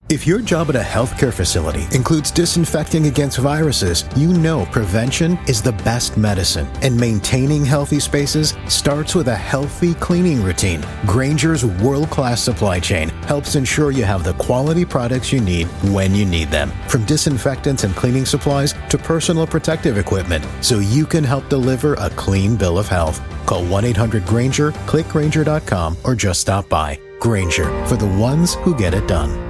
If your job at a healthcare facility includes disinfecting against viruses, you know prevention is the best medicine, and maintaining healthy spaces starts with a healthy cleaning routine. Grainger's world-class supply chain helps ensure you have the quality products you need when you need them, from disinfectants and cleaning supplies to personal protective equipment, so you can help deliver a clean bill of health. Call 1-800-GRAINGER, click Grainger.com, or just stop by. Grainger, for the ones who get it done.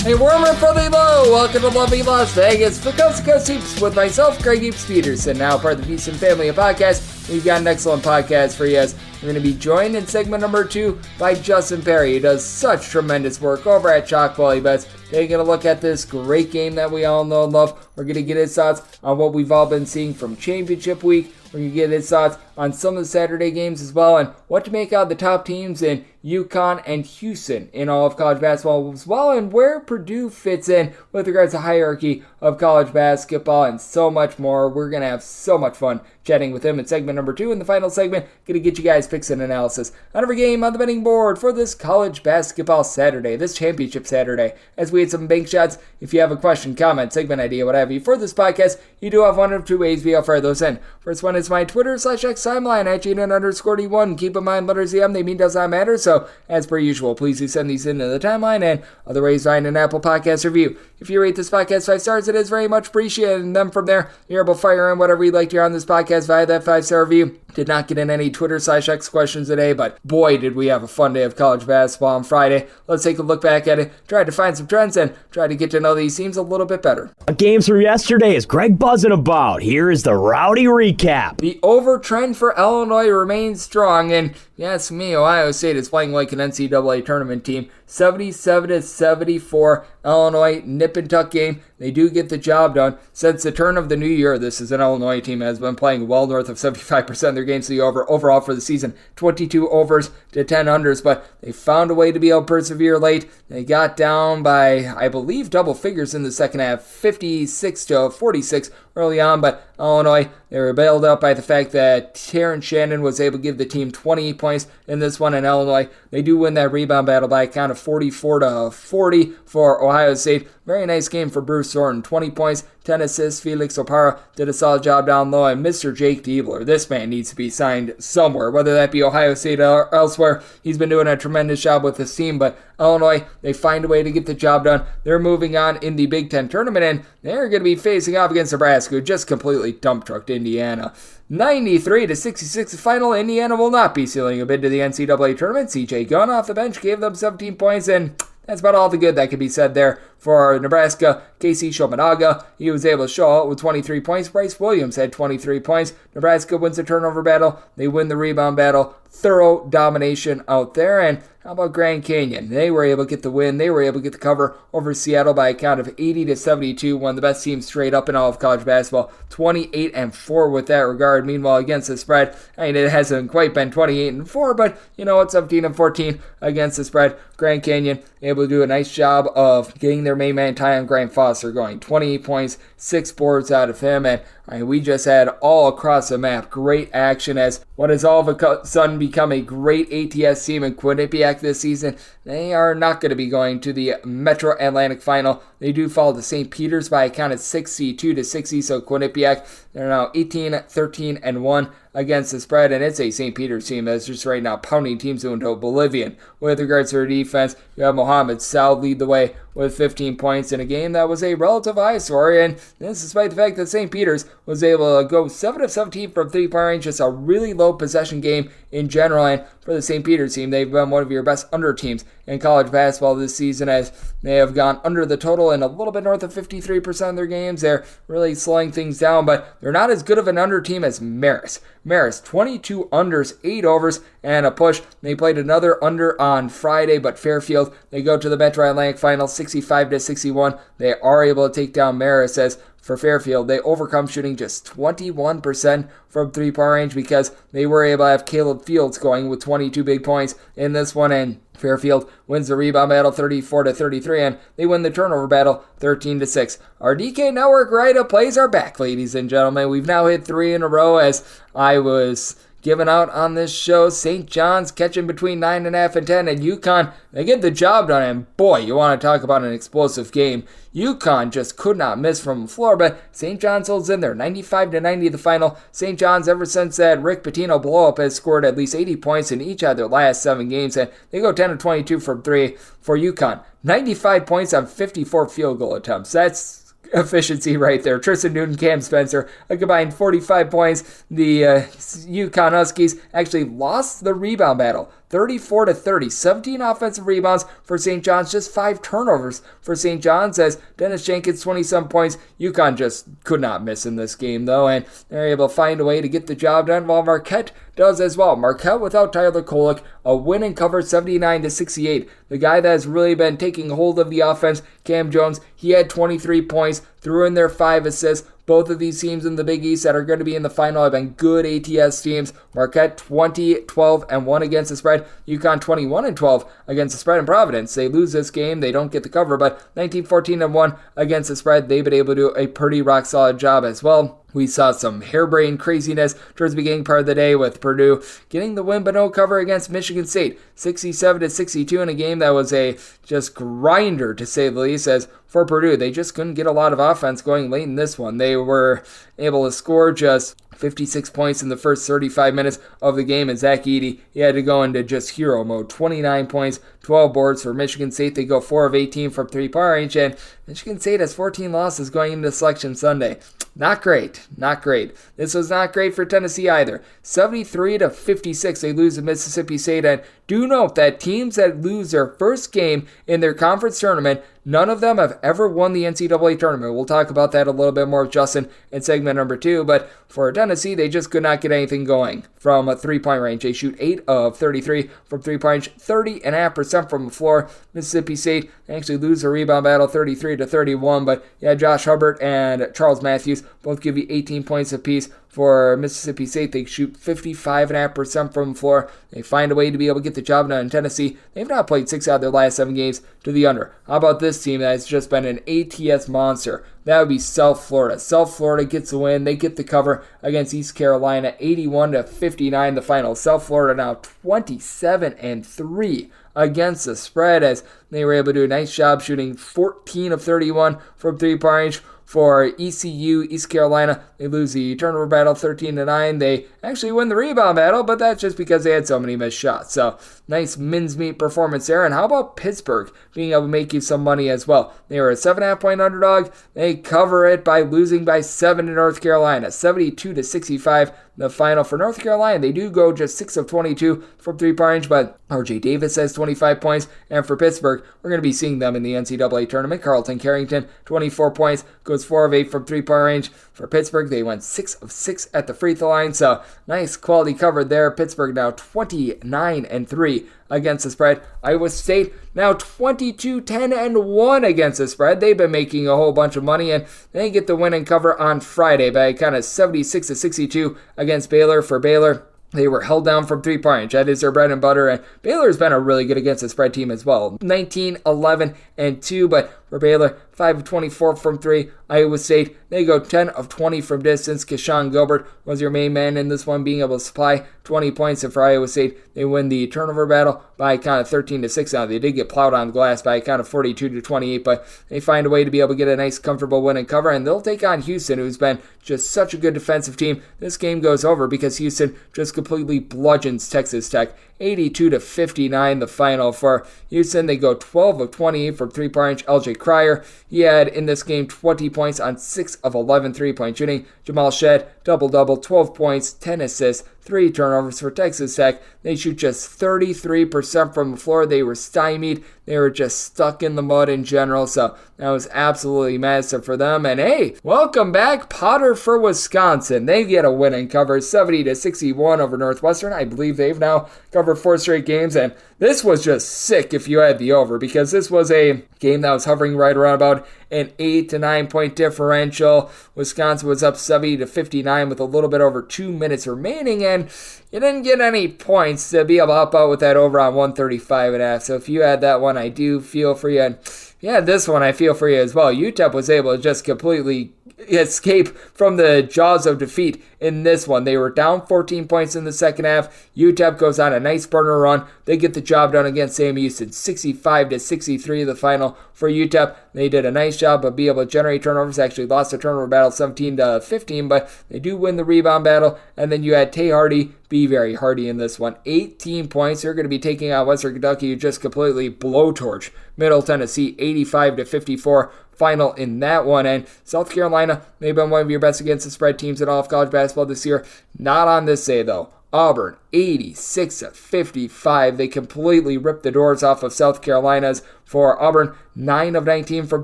Hey, warmer from the low. Welcome to lovely Las Vegas for Coast to Coast Hoops with myself, Greg Hoops Peterson, now part of the Peterson family of podcasts. We've got an excellent podcast for you as we're going to be joined in segment number 2 by Justin Perri, who does such tremendous work over at Chalk Volley Bets. Taking a look at this great game that we all know and love. We're going to get his thoughts on what we've all been seeing from Championship Week. We're going to get his thoughts on some of the Saturday games as well, and what to make out of the top teams in UConn and Houston in all of college basketball as well, and where Purdue fits in with regards to hierarchy of college basketball, and so much more. We're going to have so much fun chatting with him in segment number 2. In the final segment, going to get you guys picks and analysis on every game on the betting board for this college basketball Saturday, this championship Saturday, as we had some bank shots. If you have a question, comment, segment idea, what have you, for this podcast, you do have one of two ways we'll fire those in. First one is my Twitter/X timeline at Jaden_D1. Keep in mind, letters EM, they mean does not matter, so as per usual, please do send these into the timeline, and other ways, find an Apple Podcast review. If you rate this podcast 5 stars, it is very much appreciated, and then from there, you're able to fire in whatever you'd like to hear on this podcast via that 5-star review. Did not get in any Twitter/X questions today, but boy, did we have a fun day of college basketball on Friday. Let's take a look back at it, try to find some trends, and try to get to know these teams a little bit better. Games from yesterday is Greg buzzing about. Here is the rowdy recap. The over trend for Illinois remains strong, and yes, me, Ohio State is playing like an NCAA tournament team. 77-74, Illinois nip and tuck game. They do get the job done. Since the turn of the new year, this is an Illinois team that has been playing well north of 75% of their games to the over. Overall for the season, 22 overs to 10 unders, but they found a way to be able to persevere late. They got down by, I believe, double figures in the second half, 56-46 early on, but Illinois, they were bailed out by the fact that Terrence Shannon was able to give the team 28 points in this one in Illinois. They do win that rebound battle by a count of 44-40 for Ohio State. Very nice game for Bruce Thornton. 20 points, 10 assists. Felix Opara did a solid job down low. And Mr. Jake Diebler, this man needs to be signed somewhere, whether that be Ohio State or elsewhere. He's been doing a tremendous job with this team, but Illinois, they find a way to get the job done. They're moving on in the Big Ten tournament, and they're going to be facing off against Nebraska, who just completely dump trucked Indiana. 93-66 final. Indiana will not be sealing a bid to the NCAA tournament. CJ Gunn off the bench gave them 17 points, and that's about all the good that could be said there for Nebraska. Casey Shomanaga, he was able to show out with 23 points. Bryce Williams had 23 points. Nebraska wins the turnover battle. They win the rebound battle. Thorough domination out there. And how about Grand Canyon? They were able to get the win. They were able to get the cover over Seattle by a count of 80-72. One of the best teams straight up in all of college basketball. 28-4 with that regard. Meanwhile, against the spread, I mean, it hasn't quite been 28-4, but you know what? 17-14 against the spread. Grand Canyon able to do a nice job of getting their main man Tyon Grant Foster going. 28 points, 6 boards out of him, and we just had all across the map great action as what has all of a sudden become a great ATS team in Quinnipiac this season. They are not going to be going to the Metro Atlantic Final. They do fall to St. Peter's by a count of 62-60, so Quinnipiac, they're now 18-13-1 against the spread, and it's a St. Peter's team that's just right now pounding teams into oblivion. With regards to their defense, you have Mohamed Saud lead the way with 15 points in a game that was a relative eyesore, and this despite the fact that St. Peter's was able to go 7 of 17 from 3-point range, just a really low possession game in general, and for the St. Peter's team, they've been one of your best under teams in college basketball this season as they have gone under the total in a little bit north of 53% of their games. They're really slowing things down, but they're not as good of an under team as Marist. Marist, 22 unders, 8 overs, and a push. They played another under on Friday, but Fairfield, they go to the Metro Atlantic Final 65-61. They are able to take down Marist as for Fairfield, they overcome shooting just 21% from 3-point range because they were able to have Caleb Fields going with 22 big points in this one, and Fairfield wins the rebound battle 34-33, and they win the turnover battle 13-6. Our DK Network write-up plays are back, ladies and gentlemen. We've now hit 3 in a row as I was given out on this show. St. John's catching between 9.5 and 10, and UConn, they get the job done, and boy, you want to talk about an explosive game. UConn just could not miss from the floor, but St. John's holds in there, 95-90 the final. St. John's, ever since that Rick Pitino blow-up, has scored at least 80 points in each of their last 7 games, and they go 10 of 22 from 3 for UConn. 95 points on 54 field goal attempts. That's efficiency right there. Tristan Newton, Cam Spencer, a combined 45 points. The UConn Huskies actually lost the rebound battle, 34-30. 17 offensive rebounds for St. John's, just 5 turnovers for St. John's, as Dennis Jenkins, 27 points. UConn just could not miss in this game, though, and they're able to find a way to get the job done, while Marquette does as well. Marquette without Tyler Kolek, a win and cover, 79-68. The guy that has really been taking hold of the offense, Cam Jones, he had 23 points, threw in their 5 assists. Both of these teams in the Big East that are going to be in the final have been good ATS teams. Marquette 20-12-1 against the spread. UConn 21-12 against the spread in Providence. They lose this game. They don't get the cover, but 19-14-1 against the spread. They've been able to do a pretty rock-solid job as well. We saw some harebrained craziness towards the beginning part of the day with Purdue getting the win but no cover against Michigan State, 67-62 in a game that was a just grinder to say the least. As for Purdue, they just couldn't get a lot of offense going late in this one. They were able to score just 56 points in the first 35 minutes of the game, and Zach Edey, he had to go into just hero mode. 29 points, 12 boards for Michigan State. They go 4 of 18 from 3-point range, and Michigan State has 14 losses going into Selection Sunday. Not great, not great. This was not great for Tennessee either. 73-56, they lose to Mississippi State, and do note that teams that lose their first game in their conference tournament, none of them have ever won the NCAA tournament. We'll talk about that a little bit more with Justin in segment number 2, but for Tennessee, they just could not get anything going from a 3-point range. They shoot 8 of 33 from 3-point range, 30.5% from the floor. Mississippi State, they actually lose the rebound battle 33-31, but yeah, Josh Hubbard and Charles Matthews both give you 18 points apiece. For Mississippi State, they shoot 55.5% from the floor. They find a way to be able to get the job done in Tennessee. They've not played 6 out of their last 7 games to the under. How about this team that has just been an ATS monster? That would be South Florida. South Florida gets the win. They get the cover against East Carolina, 81-59 the final. South Florida now 27-3 against the spread, as they were able to do a nice job shooting 14 of 31 from 3-point range. For ECU, East Carolina, they lose the turnover battle 13-9. They actually win the rebound battle, but that's just because they had so many missed shots. So, nice mincemeat performance there. And how about Pittsburgh being able to make you some money as well? They were a 7.5-point underdog. They cover it by losing by 7 to North Carolina, 72-65. The final for North Carolina, they do go just 6 of 22 from 3-point range, but RJ Davis has 25 points. And for Pittsburgh, we're going to be seeing them in the NCAA tournament. Carlton Carrington, 24 points, goes 4 of 8 from 3-point range. For Pittsburgh, they went 6 of 6 at the free throw line, so nice quality cover there. Pittsburgh now 29-3 against the spread. Iowa State now 22-10-1 against the spread. They've been making a whole bunch of money, and they get the win and cover on Friday by kind of 76-62 against Baylor. For Baylor, they were held down from 3-point range. That is their bread and butter, and Baylor's been a really good against the spread team as well. 19-11-2, but for Baylor, 5 of 24 from 3. Iowa State, they go 10 of 20 from distance. Keshawn Gilbert was your main man in this one, being able to supply 20 points. And for Iowa State, they win the turnover battle by kind of 13-6. Now, they did get plowed on the glass by kind of 42-28, but they find a way to be able to get a nice, comfortable win and cover. And they'll take on Houston, who's been just such a good defensive team. This game goes over because Houston just completely bludgeons Texas Tech. 82-59 the final. For Houston, they go 12 of 28 from 3-point range. LJ Cryer, he had in this game 20 points on 6 of 11 3-point shooting. Jamal Shedd, double-double, 12 points, 10 assists, 3 turnovers for Texas Tech. They shoot just 33% from the floor. They were stymied. They were just stuck in the mud in general, so that was absolutely massive for them. And hey, welcome back, Potter for Wisconsin. They get a win and cover 70-61 over Northwestern. I believe they've now covered 4 straight games, and this was just sick if you had the over, because this was a game that was hovering right around about an 8 to 9 point differential. Wisconsin was up 70-59 with a little bit over 2 minutes remaining, and you didn't get any points to be able to help out with that over on 135.5. So if you had that one, I do feel for you. And yeah, this one I feel for you as well. UTEP was able to just completely escape from the jaws of defeat in this one. They were down 14 points in the second half. UTEP goes on a nice burner run. They get the job done against Sam Houston, 65-63 the final for UTEP. They did a nice job of being able to generate turnovers. Actually lost the turnover battle 17-15, but they do win the rebound battle. And then you had Tay Hardy be very hardy in this one. 18 points. They're going to be taking out Western Kentucky, who just completely blowtorch Middle Tennessee, 85-54 final in that one. And South Carolina, they've been one of your best against the spread teams in all of college basketball this year. Not on this day, though. Auburn, 86-55. They completely ripped the doors off of South Carolina's. For Auburn, 9 of 19 from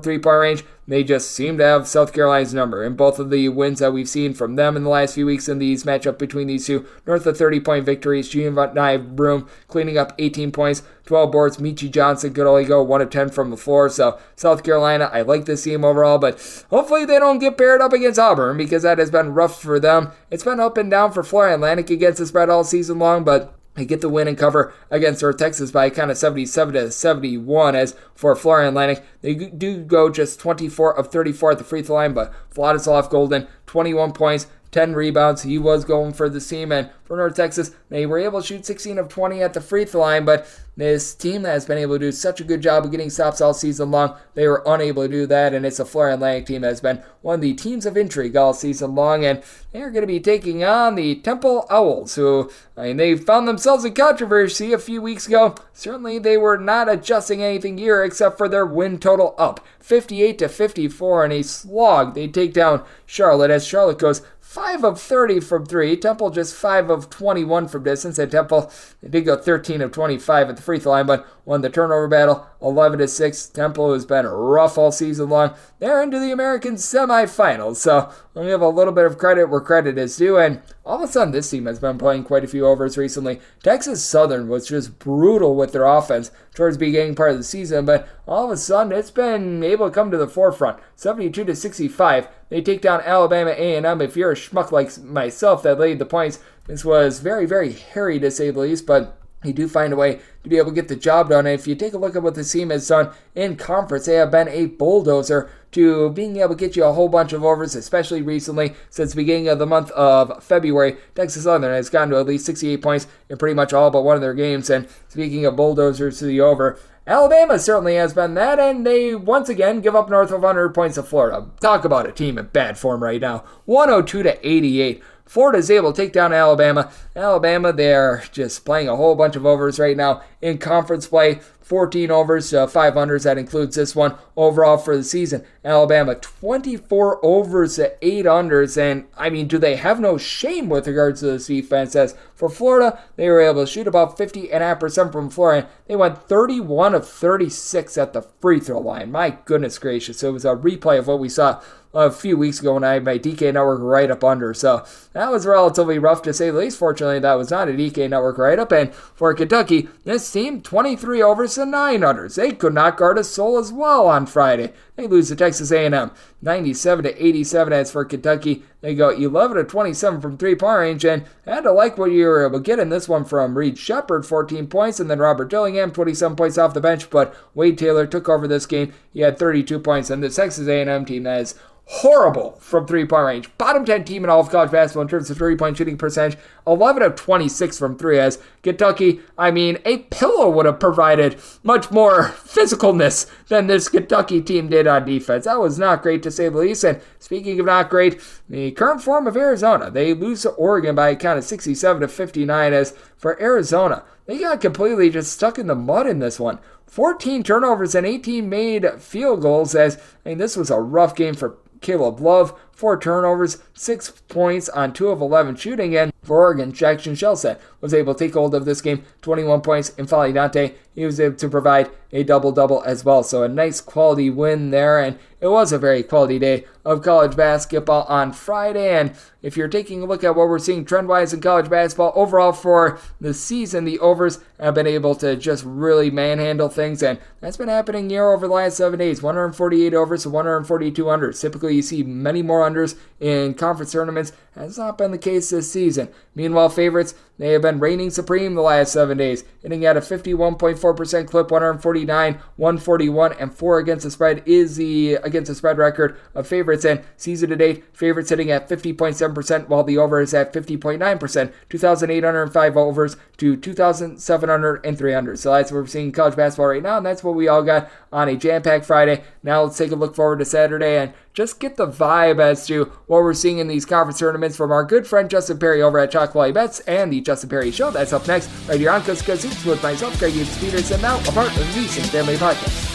three-point range. They just seem to have South Carolina's number in both of the wins that we've seen from them in the last few weeks in these matchup between these two. North of 30-point victories. Giovanni Broome cleaning up 18 points, 12 boards. Michi Johnson could only go 1 of 10 from the floor. So South Carolina, I like this team overall, but hopefully they don't get paired up against Auburn because that has been rough for them. It's been up and down for Florida Atlantic against the spread all season long, but they get the win and cover against North Texas by kind of 77-71. As for Florida Atlantic, they do go just 24 of 34 at the free throw line, but Vladislav Golden, 21 points, 10 rebounds. He was going for the team. And for North Texas, they were able to shoot 16 of 20 at the free throw line, but this team that has been able to do such a good job of getting stops all season long, they were unable to do that, and it's a Florida Atlantic team that has been one of the teams of intrigue all season long, and they're going to be taking on the Temple Owls, who, they found themselves in controversy a few weeks ago. Certainly they were not adjusting anything here except for their win total up 58-54 in a slog. They take down Charlotte as Charlotte goes 5 of 30 from 3. Temple just 5 of 21 from distance. And Temple, they did go 13 of 25 at the free throw line, but won the turnover battle 11-6. Temple has been rough all season long. They're into the American semifinals, so we'll give a little bit of credit where credit is due. And all of a sudden, this team has been playing quite a few overs recently. Texas Southern was just brutal with their offense towards the beginning part of the season, but all of a sudden, it's been able to come to the forefront. 72-65. They take down Alabama A&M. If you're a schmuck like myself that laid the points, this was very, very hairy to say the least, but you do find a way to be able to get the job done. And if you take a look at what the team has done in conference, they have been a bulldozer to being able to get you a whole bunch of overs, especially recently since the beginning of the month of February. Texas Southern has gotten to at least 68 points in pretty much all but one of their games. And speaking of bulldozers to the over, Alabama certainly has been that, and they once again give up north of 100 points to Florida. Talk about a team in bad form right now. 102-88. Florida's able to take down Alabama. Alabama, they're just playing a whole bunch of overs right now in conference play. 14 overs, 5 unders. That includes this one overall for the season. Alabama, 24 overs, 8 unders. And, do they have no shame with regards to this defense? As for Florida, they were able to shoot about 50.5% from Florida. They went 31 of 36 at the free throw line. My goodness gracious. It was a replay of what we saw a few weeks ago when I had my DK Network write-up under. So that was relatively rough to say the least. Fortunately, that was not a DK Network write-up. And for Kentucky, this team, 23 overs and 9 unders. They could not guard a soul as well on Friday. They lose to Texas A&M, 97-87. As for Kentucky, they go 11 of 27 from three-point range, and I had to like what you were able to get in this one from Reed Shepard, 14 points, and then Robert Dillingham, 27 points off the bench, but Wade Taylor took over this game. He had 32 points, and the Texas A&M team that is horrible from three-point range. Bottom 10 team in all of college basketball in terms of three-point shooting percentage. 11 of 26 from three. As Kentucky, a pillow would have provided much more physicalness than this Kentucky team did on defense. That was not great to say the least. And speaking of not great, the current form of Arizona, they lose to Oregon by a count of 67-59. As for Arizona, they got completely just stuck in the mud in this one. 14 turnovers and 18 made field goals. As this was a rough game for Caleb Love, 4 turnovers, 6 points on 2 of 11 shooting, and for Oregon, Jackson Shellset was able to take hold of this game, 21 points, and Fali Dante, he was able to provide a double-double as well, so a nice quality win there, and it was a very quality day of college basketball on Friday, and if you're taking a look at what we're seeing trend-wise in college basketball, overall for the season, the overs have been able to just really manhandle things, and that's been happening here over the last 7 days, 148 overs to 142 unders. Typically, you see many more unders in conference tournaments. Has not been the case this season. Meanwhile, favorites, They have been reigning supreme the last 7 days, hitting at a 51.4% clip, 149, 141, and 4 against the spread is the against the spread record of favorites. And season to date, favorites hitting at 50.7%, while the over is at 50.9%, 2,805 overs to 2,703 unders. So that's what we're seeing in college basketball right now, and that's what we all got on a jam-packed Friday. Now let's take a look forward to Saturday and just get the vibe as to what we're seeing in these conference tournaments from our good friend Justin Perri over at Chalk Valley Bets and the Justin Perri Show. That's up next right here on Coast to Coast Hoops with myself, Greg Peterson, now a part of the VSiN Family Podcast.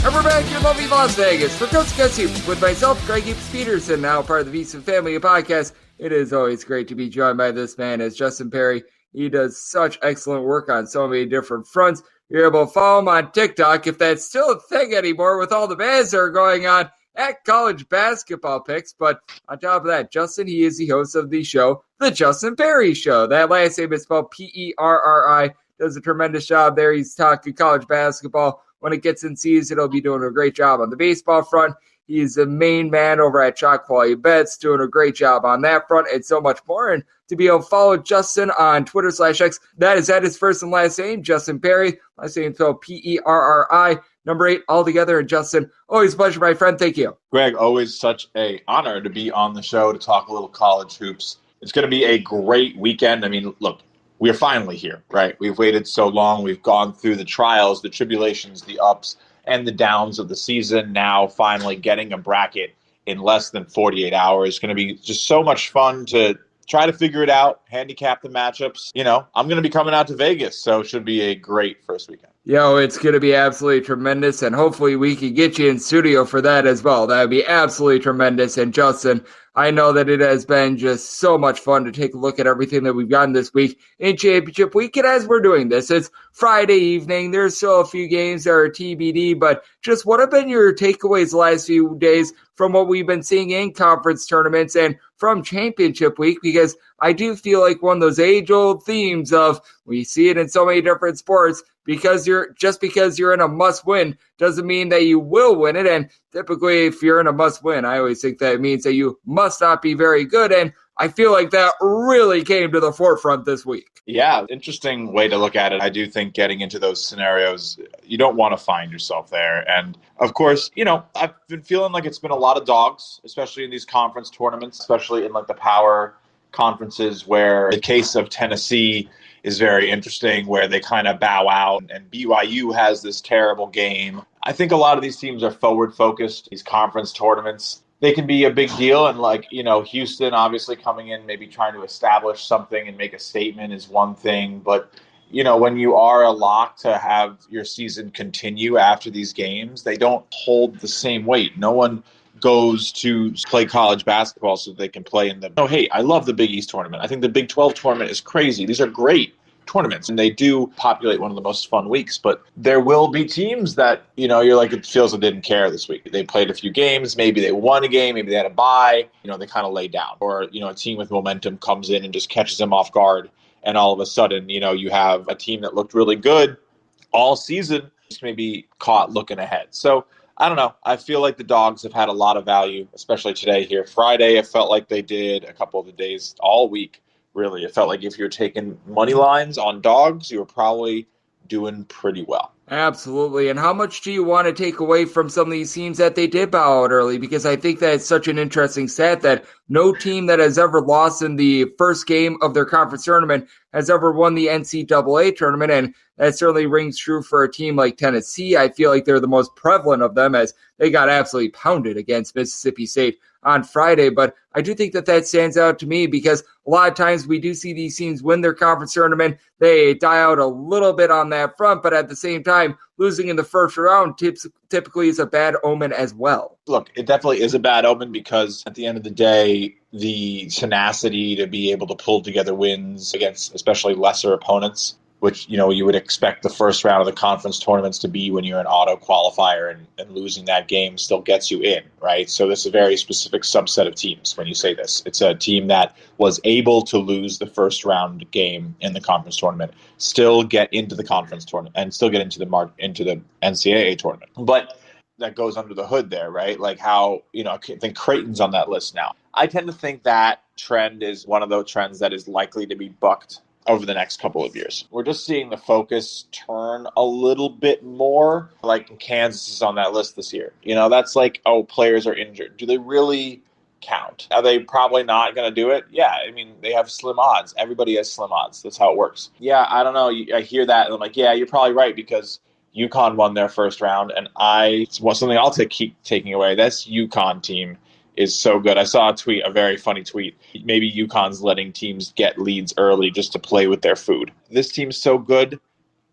And we're back in lovely Las Vegas for Coast to Coast Hoops with myself, Greg Peterson, now part of the VSiN Family Podcast. It is always great to be joined by this man as Justin Perri. He does such excellent work on so many different fronts. You're able to follow him on TikTok, if that's still a thing anymore with all the bans that are going on at college basketball picks. But on top of that, Justin, he is the host of the show, The Justin Perri Show. That last name is spelled Perri. Does a tremendous job there. He's talking college basketball. When it gets in season, he'll be doing a great job on the baseball front. He is the main man over at Chalk Valley Bets, doing a great job on that front and so much more. And to be able to follow Justin on Twitter/X, that is at his first and last name, Justin Perri. Last name spelled Perri. Number 8 altogether. And Justin, always a pleasure, my friend. Thank you. Greg, always such an honor to be on the show to talk a little college hoops. It's going to be a great weekend. I mean, look, we're finally here, right? We've waited so long. We've gone through the trials, the tribulations, the ups and the downs of the season. Now finally getting a bracket in less than 48 hours. It's going to be just so much fun to try to figure it out, handicap the matchups. You know, I'm going to be coming out to Vegas, so it should be a great first weekend. Yo, it's going to be absolutely tremendous, and hopefully we can get you in studio for that as well. That would be absolutely tremendous. And Justin, I know that it has been just so much fun to take a look at everything that we've gotten this week in championship week. And as we're doing this, it's Friday evening. There's still a few games that are TBD, but just what have been your takeaways the last few days from what we've been seeing in conference tournaments and from championship week? Because I do feel like one of those age-old themes of we see it in so many different sports, because you're in a must-win doesn't mean that you will win it. And typically, if you're in a must-win, I always think that it means that you must not be very good. And I feel like that really came to the forefront this week. Yeah, interesting way to look at it. I do think getting into those scenarios, you don't want to find yourself there. And of course, you know, I've been feeling like it's been a lot of dogs, especially in these conference tournaments, especially in like the power conferences, where the case of Tennessee is very interesting, where they kind of bow out, and BYU has this terrible game. I think a lot of these teams are forward focused. These conference tournaments, they can be a big deal. And like, you know, Houston obviously coming in, maybe trying to establish something and make a statement is one thing. But, you know, when you are a lock to have your season continue after these games, they don't hold the same weight. No one goes to play college basketball so they can play in the, oh, hey, I love the Big East tournament. I think the Big 12 tournament is crazy. These are great tournaments, and they do populate one of the most fun weeks. But there will be teams that, you know, you're like, it feels they didn't care this week. They played a few games. Maybe they won a game. Maybe they had a bye. You know, they kind of lay down. Or, you know, a team with momentum comes in and just catches them off guard. And all of a sudden, you know, you have a team that looked really good all season, just maybe caught looking ahead. So, I don't know. I feel like the dogs have had a lot of value, especially today here. Friday, it felt like they did a couple of the days all week, really. It felt like if you're taking money lines on dogs, you were probably doing pretty well. Absolutely. And how much do you want to take away from some of these teams that they did bow out early? Because I think that it's such an interesting stat that no team that has ever lost in the first game of their conference tournament has ever won the NCAA tournament. And that certainly rings true for a team like Tennessee. I feel like they're the most prevalent of them, as they got absolutely pounded against Mississippi State on Friday. But I do think that that stands out to me, because a lot of times we do see these teams win their conference tournament. They die out a little bit on that front, but at the same time, losing in the first round typically is a bad omen as well. Look, it definitely is a bad omen, because at the end of the day, the tenacity to be able to pull together wins against especially lesser opponents, which, you know, you would expect the first round of the conference tournaments to be when you're an auto qualifier, and losing that game still gets you in, right? So this is a very specific subset of teams when you say this. It's a team that was able to lose the first round game in the conference tournament, still get into the conference tournament, and still get into the NCAA tournament. But that goes under the hood there, right? Like how, I think Creighton's on that list now. I tend to think that trend is one of those trends that is likely to be bucked over the next couple of years. We're just seeing the focus turn a little bit more. Like Kansas is on that list this year. That's like, oh, players are injured. Do they really count? Are they probably not going to do it? Yeah, I mean, they have slim odds. Everybody has slim odds. That's how it works. Yeah, I don't know. I hear that, and I'm like, yeah, you're probably right, because UConn won their first round, and it's something I'll keep taking away. This UConn team is so good. I saw a very funny tweet. Maybe UConn's letting teams get leads early just to play with their food. This team's so good,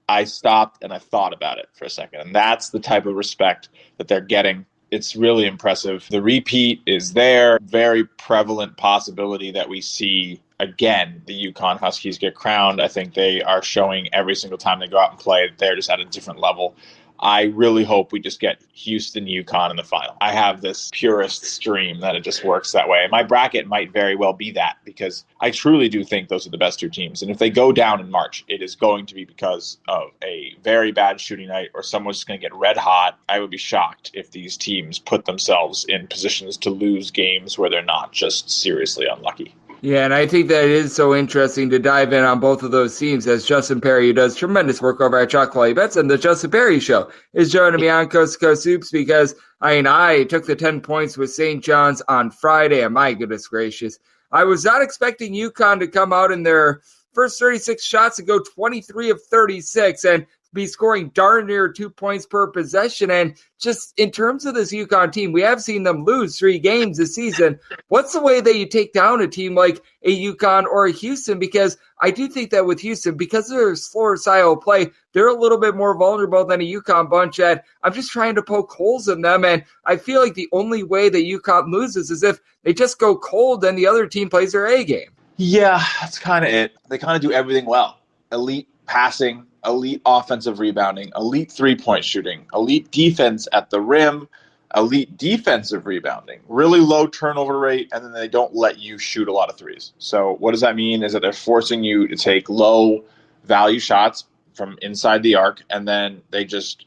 I stopped and I thought about it for a second. And that's the type of respect that they're getting. It's really impressive. The repeat is there. Very prevalent possibility that we see, again, the UConn Huskies get crowned. I think they are showing every single time they go out and play that they're just at a different level. I really hope we just get Houston, UConn in the final. I have this purist dream that it just works that way. And my bracket might very well be that, because I truly do think those are the best two teams. And if they go down in March, it is going to be because of a very bad shooting night or someone's just going to get red hot. I would be shocked if these teams put themselves in positions to lose games where they're not just seriously unlucky. Yeah, and I think that it is so interesting to dive in on both of those teams, as Justin Perri, who does tremendous work over at Chalk Quality Bets, and the Justin Perri Show is joining me on Coast to Coast Hoops, because I took the 10 points with St. John's on Friday, and my goodness gracious, I was not expecting UConn to come out in their first 36 shots and go 23 of 36 and be scoring darn near 2 points per possession. And just in terms of this UConn team, we have seen them lose 3 games this season. What's the way that you take down a team like a UConn or a Houston? Because I do think that with Houston, because of their slower style of play, they're a little bit more vulnerable than a UConn bunch. And I'm just trying to poke holes in them. And I feel like the only way that UConn loses is if they just go cold and the other team plays their A game. Yeah, that's kind of it. They kind of do everything well. Elite passing, elite offensive rebounding, elite three-point shooting, elite defense at the rim, elite defensive rebounding, really low turnover rate, and then they don't let you shoot a lot of threes. So what does that mean is that they're forcing you to take low-value shots from inside the arc, and then they just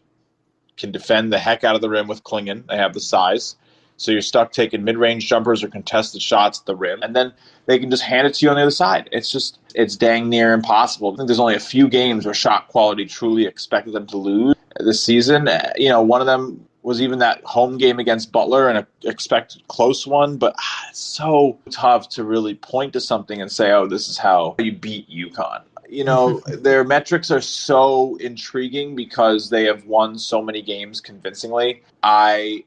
can defend the heck out of the rim with Klingon. They have the size. So you're stuck taking mid-range jumpers or contested shots at the rim, and then they can just hand it to you on the other side. It's dang near impossible. I think there's only a few games where shot quality truly expected them to lose this season. One of them was even that home game against Butler, and an expected close one, but it's so tough to really point to something and say, oh, this is how you beat UConn. Their metrics are so intriguing because they have won so many games convincingly. I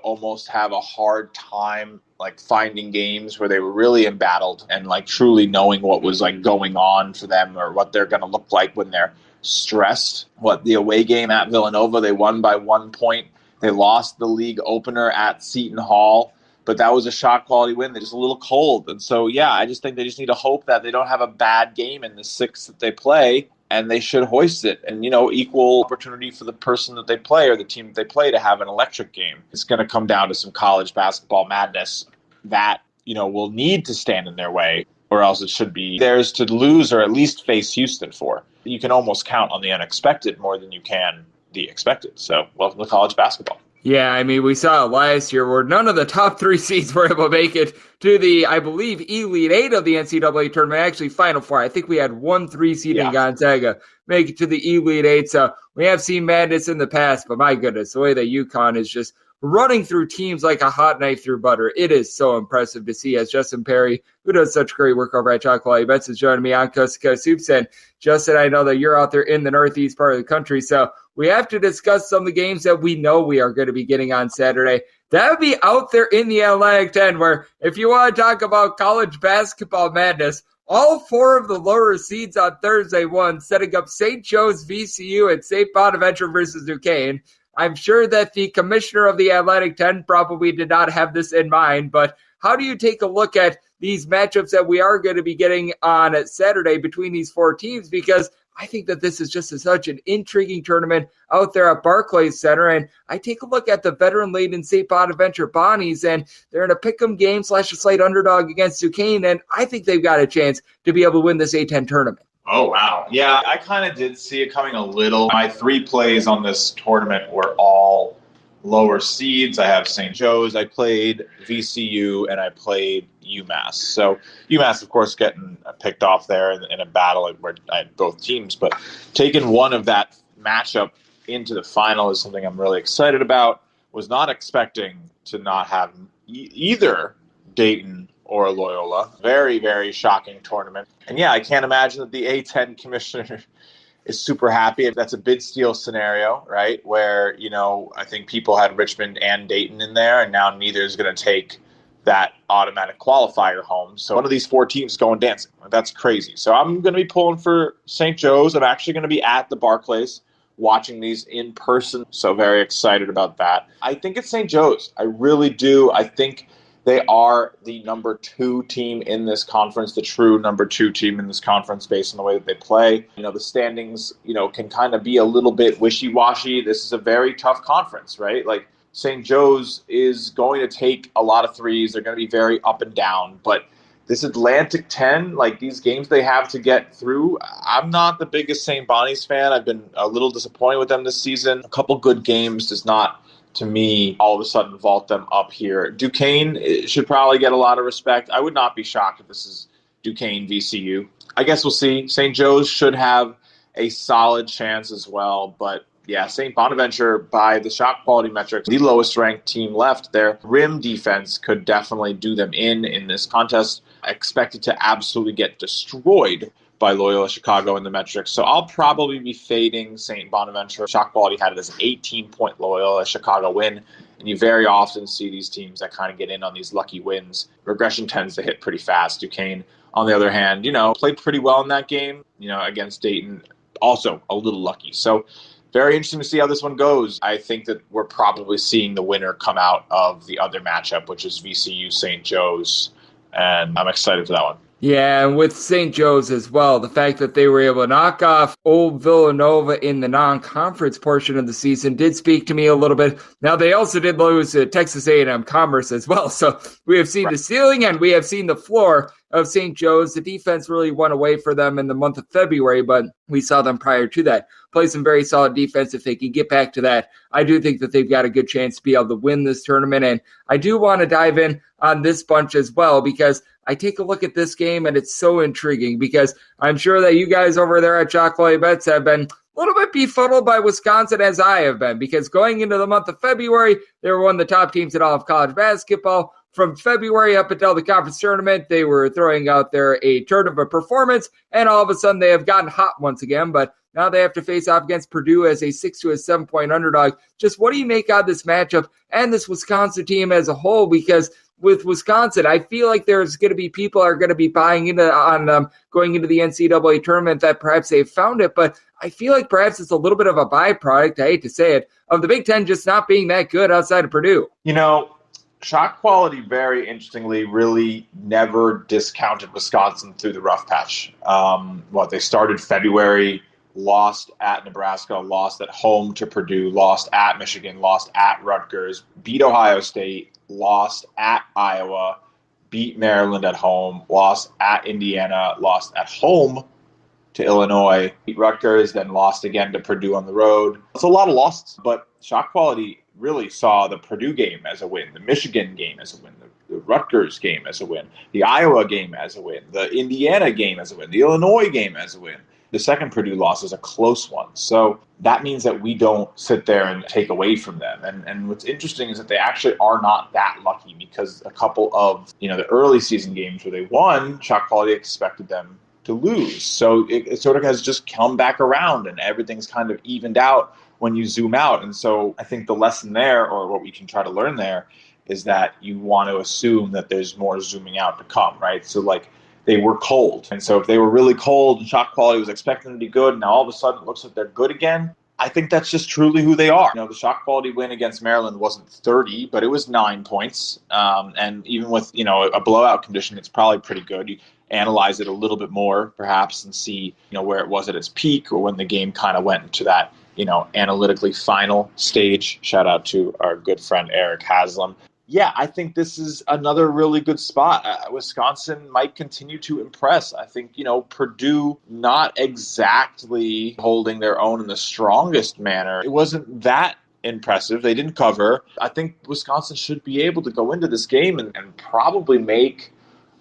almost have a hard time finding games where they were really embattled and truly knowing what was going on for them or what they're going to look like when they're stressed. The away game at Villanova, they won by 1 point. They lost the league opener at Seton Hall, but that was a shot quality win. They're just a little cold. And so, I just think they just need to hope that they don't have a bad game in the 6 that they play, and they should hoist it. And, equal opportunity for the person that they play or the team that they play to have an electric game. It's going to come down to some college basketball madness that, will need to stand in their way, or else it should be theirs to lose or at least face Houston for. You can almost count on the unexpected more than you can the expected. So, welcome to college basketball. Yeah, we saw it last year where none of the top 3 seeds were able to make it to the, I believe, Elite 8 of the NCAA tournament, actually Final 4. I think we had 1 3-seed in Gonzaga make it to the Elite 8. So we have seen madness in the past, but my goodness, the way that UConn is just running through teams like a hot knife through butter. It is so impressive to see, as Justin Perri, who does such great work over at Chalk Quality Bets, is joining me on Coast to Coast Hoops. And Justin, I know that you're out there in the northeast part of the country, so we have to discuss some of the games that we know we are going to be getting on Saturday. That would be out there in the Atlantic 10, where if you want to talk about college basketball madness, all 4 of the lower seeds on Thursday won, setting up St. Joe's, VCU, and St. Bonaventure versus Duquesne. I'm sure that the commissioner of the Atlantic 10 probably did not have this in mind, but how do you take a look at these matchups that we are going to be getting on Saturday between these 4 teams? Because I think that this is just such an intriguing tournament out there at Barclays Center. And I take a look at the veteran-laden St. Bonaventure Bonnies, and they're in a pick'em game / a slight underdog against Duquesne. And I think they've got a chance to be able to win this A-10 tournament. Oh, wow. Yeah, I kind of did see it coming a little. My 3 plays on this tournament were all lower seeds. I have St. Joe's. I played VCU and I played UMass. So UMass, of course, getting picked off there in a battle where I had both teams. But taking one of that matchup into the final is something I'm really excited about. Was not expecting to not have either Dayton or Loyola. Very, very shocking tournament. And yeah, I can't imagine that the A-10 commissioner is super happy. That's a bid steal scenario, right? Where, I think people had Richmond and Dayton in there, and now neither is going to take that automatic qualifier home. So one of these 4 teams is going dancing. That's crazy. So I'm going to be pulling for St. Joe's. I'm actually going to be at the Barclays watching these in person. So very excited about that. I think it's St. Joe's. I really do. I think they are the number 2 team in this conference, the true number 2 team in this conference based on the way that they play. The standings, can kind of be a little bit wishy-washy. This is a very tough conference, right? Like St. Joe's is going to take a lot of threes. They're going to be very up and down, but this Atlantic 10, like these games they have to get through, I'm not the biggest St. Bonnie's fan. I've been a little disappointed with them this season. A couple good games does not, to me, all of a sudden vault them up here. Duquesne should probably get a lot of respect. I would not be shocked if this is Duquesne VCU. I guess we'll see. St. Joe's should have a solid chance as well, but yeah, St. Bonaventure, by the shot quality metrics, the lowest ranked team left. Their rim defense could definitely do them in this contest. I expect it to absolutely get destroyed by Loyola Chicago in the metrics. So I'll probably be fading St. Bonaventure. Shot quality had it as an 18-point Loyola Chicago win. And you very often see these teams that kind of get in on these lucky wins. Regression tends to hit pretty fast. Duquesne, on the other hand, played pretty well in that game, against Dayton. Also a little lucky. So very interesting to see how this one goes. I think that we're probably seeing the winner come out of the other matchup, which is VCU St. Joe's. And I'm excited for that one. Yeah, and with St. Joe's as well, the fact that they were able to knock off Old Villanova in the non-conference portion of the season did speak to me a little bit. Now, they also did lose to Texas A&M Commerce as well, so we have seen the ceiling and we have seen the floor of St. Joe's. The defense really went away for them in the month of February, but we saw them prior to that play some very solid defense. If they can get back to that, I do think that they've got a good chance to be able to win this tournament, and I do want to dive in on this bunch as well because I take a look at this game and it's so intriguing because I'm sure that you guys over there at Chalk Valley Bets have been a little bit befuddled by Wisconsin as I have been because going into the month of February, they were one of the top teams in all of college basketball. From February up until the conference tournament, they were throwing out there a turn of a performance, and all of a sudden they have gotten hot once again, but now they have to face off against Purdue as a 6 to a 7 point underdog. Just what do you make out of this matchup and this Wisconsin team as a whole? Because with Wisconsin, I feel like there's going to be people are going to be buying into on them going into the NCAA tournament that perhaps they've found it, but I feel like perhaps it's a little bit of a byproduct, I hate to say it, of the Big Ten just not being that good outside of Purdue. Shot quality, very interestingly, really never discounted Wisconsin through the rough patch. They started February, lost at Nebraska, lost at home to Purdue, lost at Michigan, lost at Rutgers, beat Ohio State, lost at Iowa, beat Maryland at home, lost at Indiana, lost at home to Illinois, beat Rutgers, then lost again to Purdue on the road. It's a lot of losses, but shot quality really saw the Purdue game as a win, the Michigan game as a win, the Rutgers game as a win, the Iowa game as a win, the Indiana game as a win, the Illinois game as a win. The second Purdue loss is a close one. So that means that we don't sit there and take away from them. And what's interesting is that they actually are not that lucky because a couple of, the early season games where they won, shot quality expected them to lose. So it sort of has just come back around and everything's kind of evened out when you zoom out. And so I think the lesson there, or what we can try to learn there, is that you want to assume that there's more zooming out to come, right? So they were cold. And so if they were really cold and shot quality was expecting to be good, now all of a sudden it looks like they're good again, I think that's just truly who they are. The shot quality win against Maryland wasn't 30, but it was 9 points. And even with, a blowout condition, it's probably pretty good. You analyze it a little bit more, perhaps, and see, where it was at its peak or when the game kind of went into that, analytically final stage. Shout out to our good friend Eric Haslam. Yeah, I think this is another really good spot. Wisconsin might continue to impress. I think, Purdue not exactly holding their own in the strongest manner. It wasn't that impressive. They didn't cover. I think Wisconsin should be able to go into this game and probably make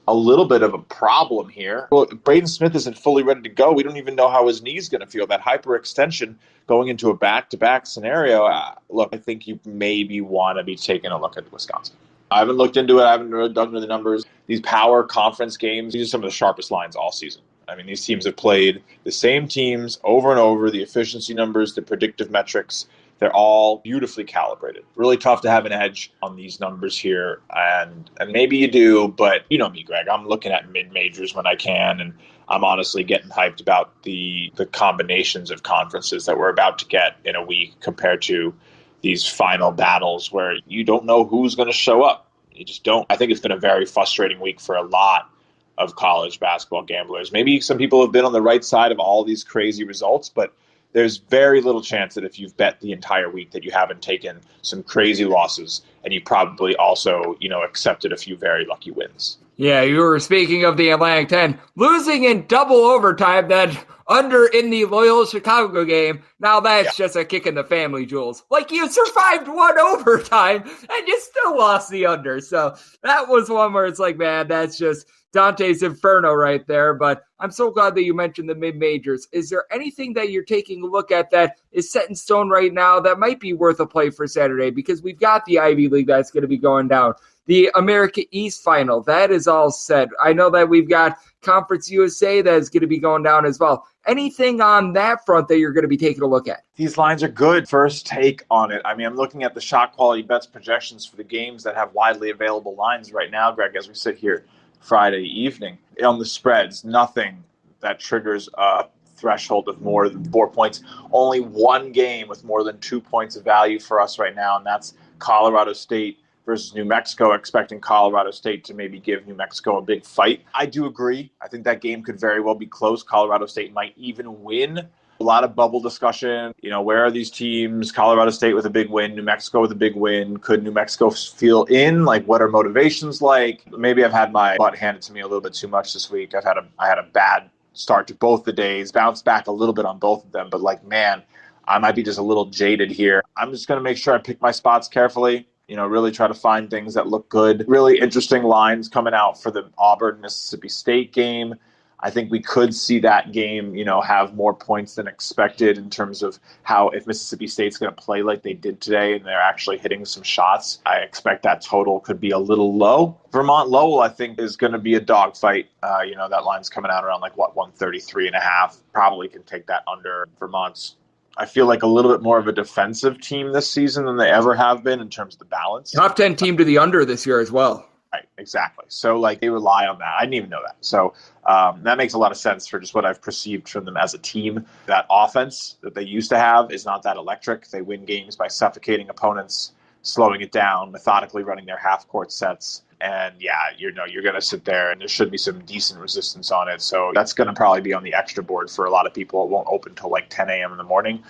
a little bit of a problem here. Well, Braden Smith isn't fully ready to go. We don't even know how his knee's going to feel. That hyperextension going into a back-to-back scenario. Look, I think you maybe want to be taking a look at Wisconsin. I haven't looked into it. I haven't really dug into the numbers. These power conference games, these are some of the sharpest lines all season. I mean, these teams have played the same teams over and over. The efficiency numbers, the predictive metrics, they're all beautifully calibrated. Really tough to have an edge on these numbers here. And maybe you do, but you know me, Greg. I'm looking at mid-majors when I can, and I'm honestly getting hyped about the combinations of conferences that we're about to get in a week compared to these final battles where you don't know who's going to show up. You just don't. I think it's been a very frustrating week for a lot of college basketball gamblers. Maybe some people have been on the right side of all these crazy results, but there's very little chance that if you've bet the entire week that you haven't taken some crazy losses, and you probably also, accepted a few very lucky wins. Yeah, you were speaking of the Atlantic 10, losing in double overtime, that under in the Loyola Chicago game. Now that's just a kick in the family, Jules. Like, you survived one overtime and you still lost the under. So that was one where it's like, man, that's just Dante's Inferno right there. But I'm so glad that you mentioned the mid-majors. Is there anything that you're taking a look at that is set in stone right now that might be worth a play for Saturday? Because we've got the Ivy League that's going to be going down. The America East final, that is all set. I know that we've got Conference USA that is going to be going down as well. Anything on that front that you're going to be taking a look at? These lines are good. First take on it. I mean, I'm looking at the Shot Quality Bets projections for the games that have widely available lines right now, Greg, as we sit here Friday evening. On the spreads, nothing that triggers a threshold of more than 4 points. Only one game with more than 2 points of value for us right now, and that's Colorado State versus New Mexico, expecting Colorado State to maybe give New Mexico a big fight. I do agree. I think that game could very well be close. Colorado State might even win. A lot of bubble discussion. Where are these teams? Colorado State with a big win, New Mexico with a big win. Could New Mexico feel in? Like, what are motivations like? Maybe I've had my butt handed to me a little bit too much this week. I had a bad start to both the days, bounced back a little bit on both of them. But man, I might be just a little jaded here. I'm just going to make sure I pick my spots carefully. Really try to find things that look good. Really interesting lines coming out for the Auburn-Mississippi State game. I think we could see that game, have more points than expected in terms of how, if Mississippi State's going to play like they did today and they're actually hitting some shots, I expect that total could be a little low. Vermont-Lowell, I think, is going to be a dogfight. That line's coming out around 133.5. Probably can take that under. Vermont's, I feel like, a little bit more of a defensive team this season than they ever have been in terms of the balance. Top 10 team to the under this year as well. Right, exactly. So, they rely on that. I didn't even know that. So that makes a lot of sense for just what I've perceived from them as a team. That offense that they used to have is not that electric. They win games by suffocating opponents, slowing it down, methodically running their half-court sets. And, you're going to sit there, and there should be some decent resistance on it. So that's going to probably be on the extra board for a lot of people. It won't open till 10 a.m. in the morning.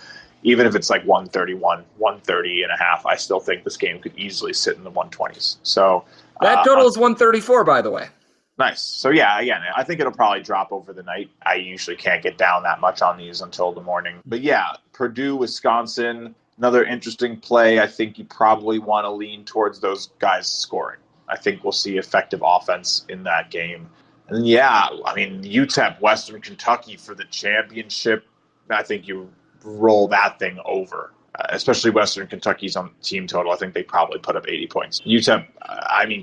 Even if it's 131, 130.5, I still think this game could easily sit in the 120s. So that total is 134, by the way. Nice. So, again, I think it'll probably drop over the night. I usually can't get down that much on these until the morning. But, Purdue, Wisconsin, another interesting play. I think you probably want to lean towards those guys scoring. I think we'll see effective offense in that game. And, UTEP, Western Kentucky for the championship, I think you roll that thing over. Especially Western Kentucky's on team total. I think they probably put up 80 points. UTEP,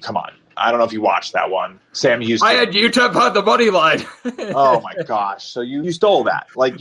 come on. I don't know if you watched that one. Sam Houston. I had UTEP on the money line. Oh, my gosh. So you stole that. We'll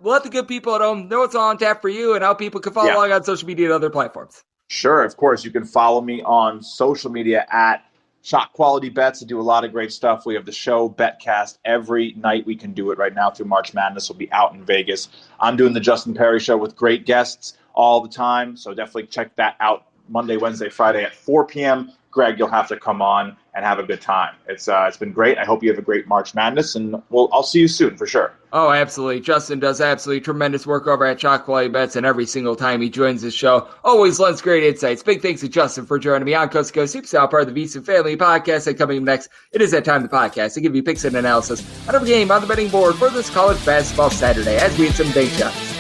let the good people at home know what's on tap for you and how people can follow along on social media and other platforms. Sure. Of course. You can follow me on social media at Shot Quality Bets. I do a lot of great stuff. We have the show Betcast every night. We can do it right now through March Madness. We'll be out in Vegas. I'm doing the Justin Perri Show with great guests all the time. So definitely check that out Monday, Wednesday, Friday at 4 p.m. Greg, you'll have to come on and have a good time. It's been great. I hope you have a great March Madness, and I'll see you soon for sure. Oh, absolutely. Justin does absolutely tremendous work over at Shot Quality Bets, and every single time he joins the show, always lends great insights. Big thanks to Justin for joining me on Coast to Coast Hoops, now part of the VSiN Family Podcast. And coming next, it is that time of the podcast to give you picks and analysis on every game on the betting board for this college basketball Saturday as we hit some big shots.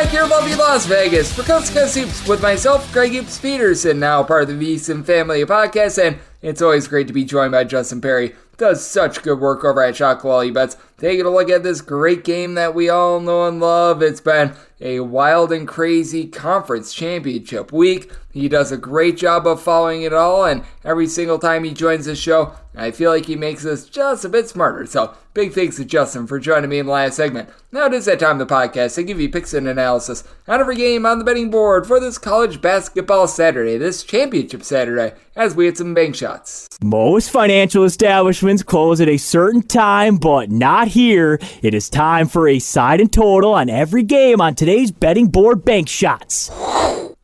back here in lovely Las Vegas for Coast to Coast Hoops with myself, Greg Hoops Peterson, now part of the VSiN family of podcasts, and it's always great to be joined by Justin Perri. Does such good work over at Shot Quality Bets. Taking a look at this great game that we all know and love. It's been a wild and crazy conference championship week. He does a great job of following it all, and every single time he joins the show, I feel like he makes us just a bit smarter. So, big thanks to Justin for joining me in the last segment. Now it is that time of the podcast to give you picks and analysis on every game on the betting board for this college basketball Saturday, this championship Saturday, as we hit some bank shots. Most financial establishments close at a certain time, but not here. It is time for a side and total on every game on today's betting board bank shots.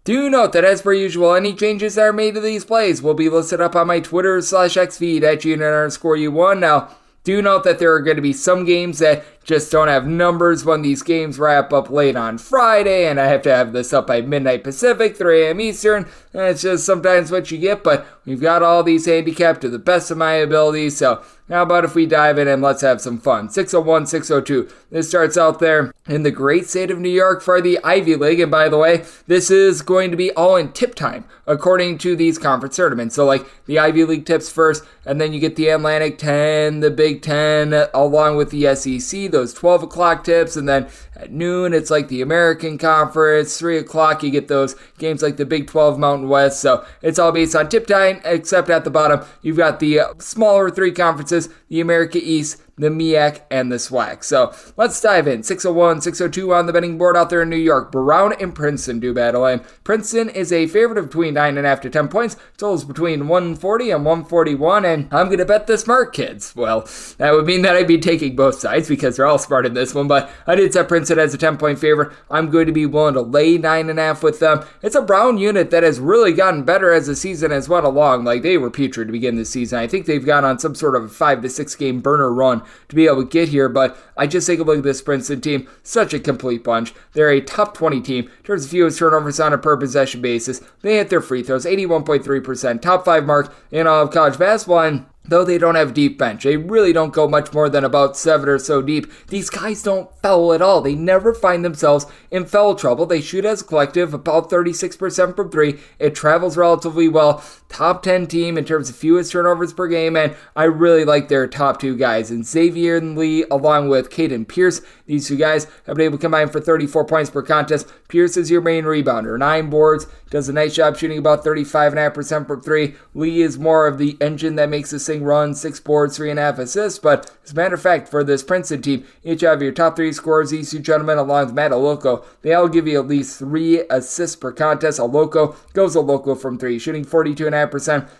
Do note that as per usual, any changes that are made to these plays will be listed up on my Twitter/X feed at GN_U1. Now, do note that there are going to be some games that just don't have numbers when these games wrap up late on Friday, and I have to have this up by midnight Pacific, 3 a.m. Eastern, and it's just sometimes what you get, but we've got all these handicapped to the best of my ability, so how about if we dive in and let's have some fun. 601, 602. This starts out there in the great state of New York for the Ivy League, and by the way, this is going to be all in tip time, according to these conference tournaments. So like the Ivy League tips first, and then you get the Atlantic 10, the Big 10, along with the SEC, those 12 o'clock tips, and then at noon it's like the American Conference, 3 o'clock you get those games like the Big 12 Mountain West, so it's all based on tip time, except at the bottom you've got the smaller three conferences, the America East, the MEAC, and the SWAC. So let's dive in. 601, 602 on the betting board out there in New York. Brown and Princeton do battle, and Princeton is a favorite of between 9.5 to 10 points. Totals between 140 and 141, and I'm going to bet the smart kids. Well, that would mean that I'd be taking both sides because they're all smart in this one, but I did set Princeton as a 10-point favorite. I'm going to be willing to lay 9.5 with them. It's a Brown unit that has really gotten better as the season has went along. Like, they were putrid to begin the season. I think they've gone on some sort of 5 to 6 game burner run to be able to get here, but I just take a look at this Princeton team, such a complete bunch. They're a top 20 team in terms of fewest turnovers on a per possession basis. They hit their free throws, 81.3%, top 5 mark in all of college basketball, and though they don't have a deep bench, they really don't go much more than about 7 or so deep. These guys don't foul at all. They never find themselves in foul trouble. They shoot as a collective about 36% from 3. It travels relatively well. Top 10 team in terms of fewest turnovers per game, and I really like their top 2 guys. And Xavier and Lee, along with Caden Pierce, these 2 guys have been able to combine for 34 points per contest. Pierce is your main rebounder, 9 boards, does a nice job shooting about 35.5% from 3. Lee is more of the engine that makes this thing run, 6 boards, 3.5 assists, but as a matter of fact, for this Princeton team, each have your top 3 scorers, these 2 gentlemen, along with Matt Oloko, they all give you at least 3 assists per contest. Oloko goes Oloko from 3, shooting 42.5%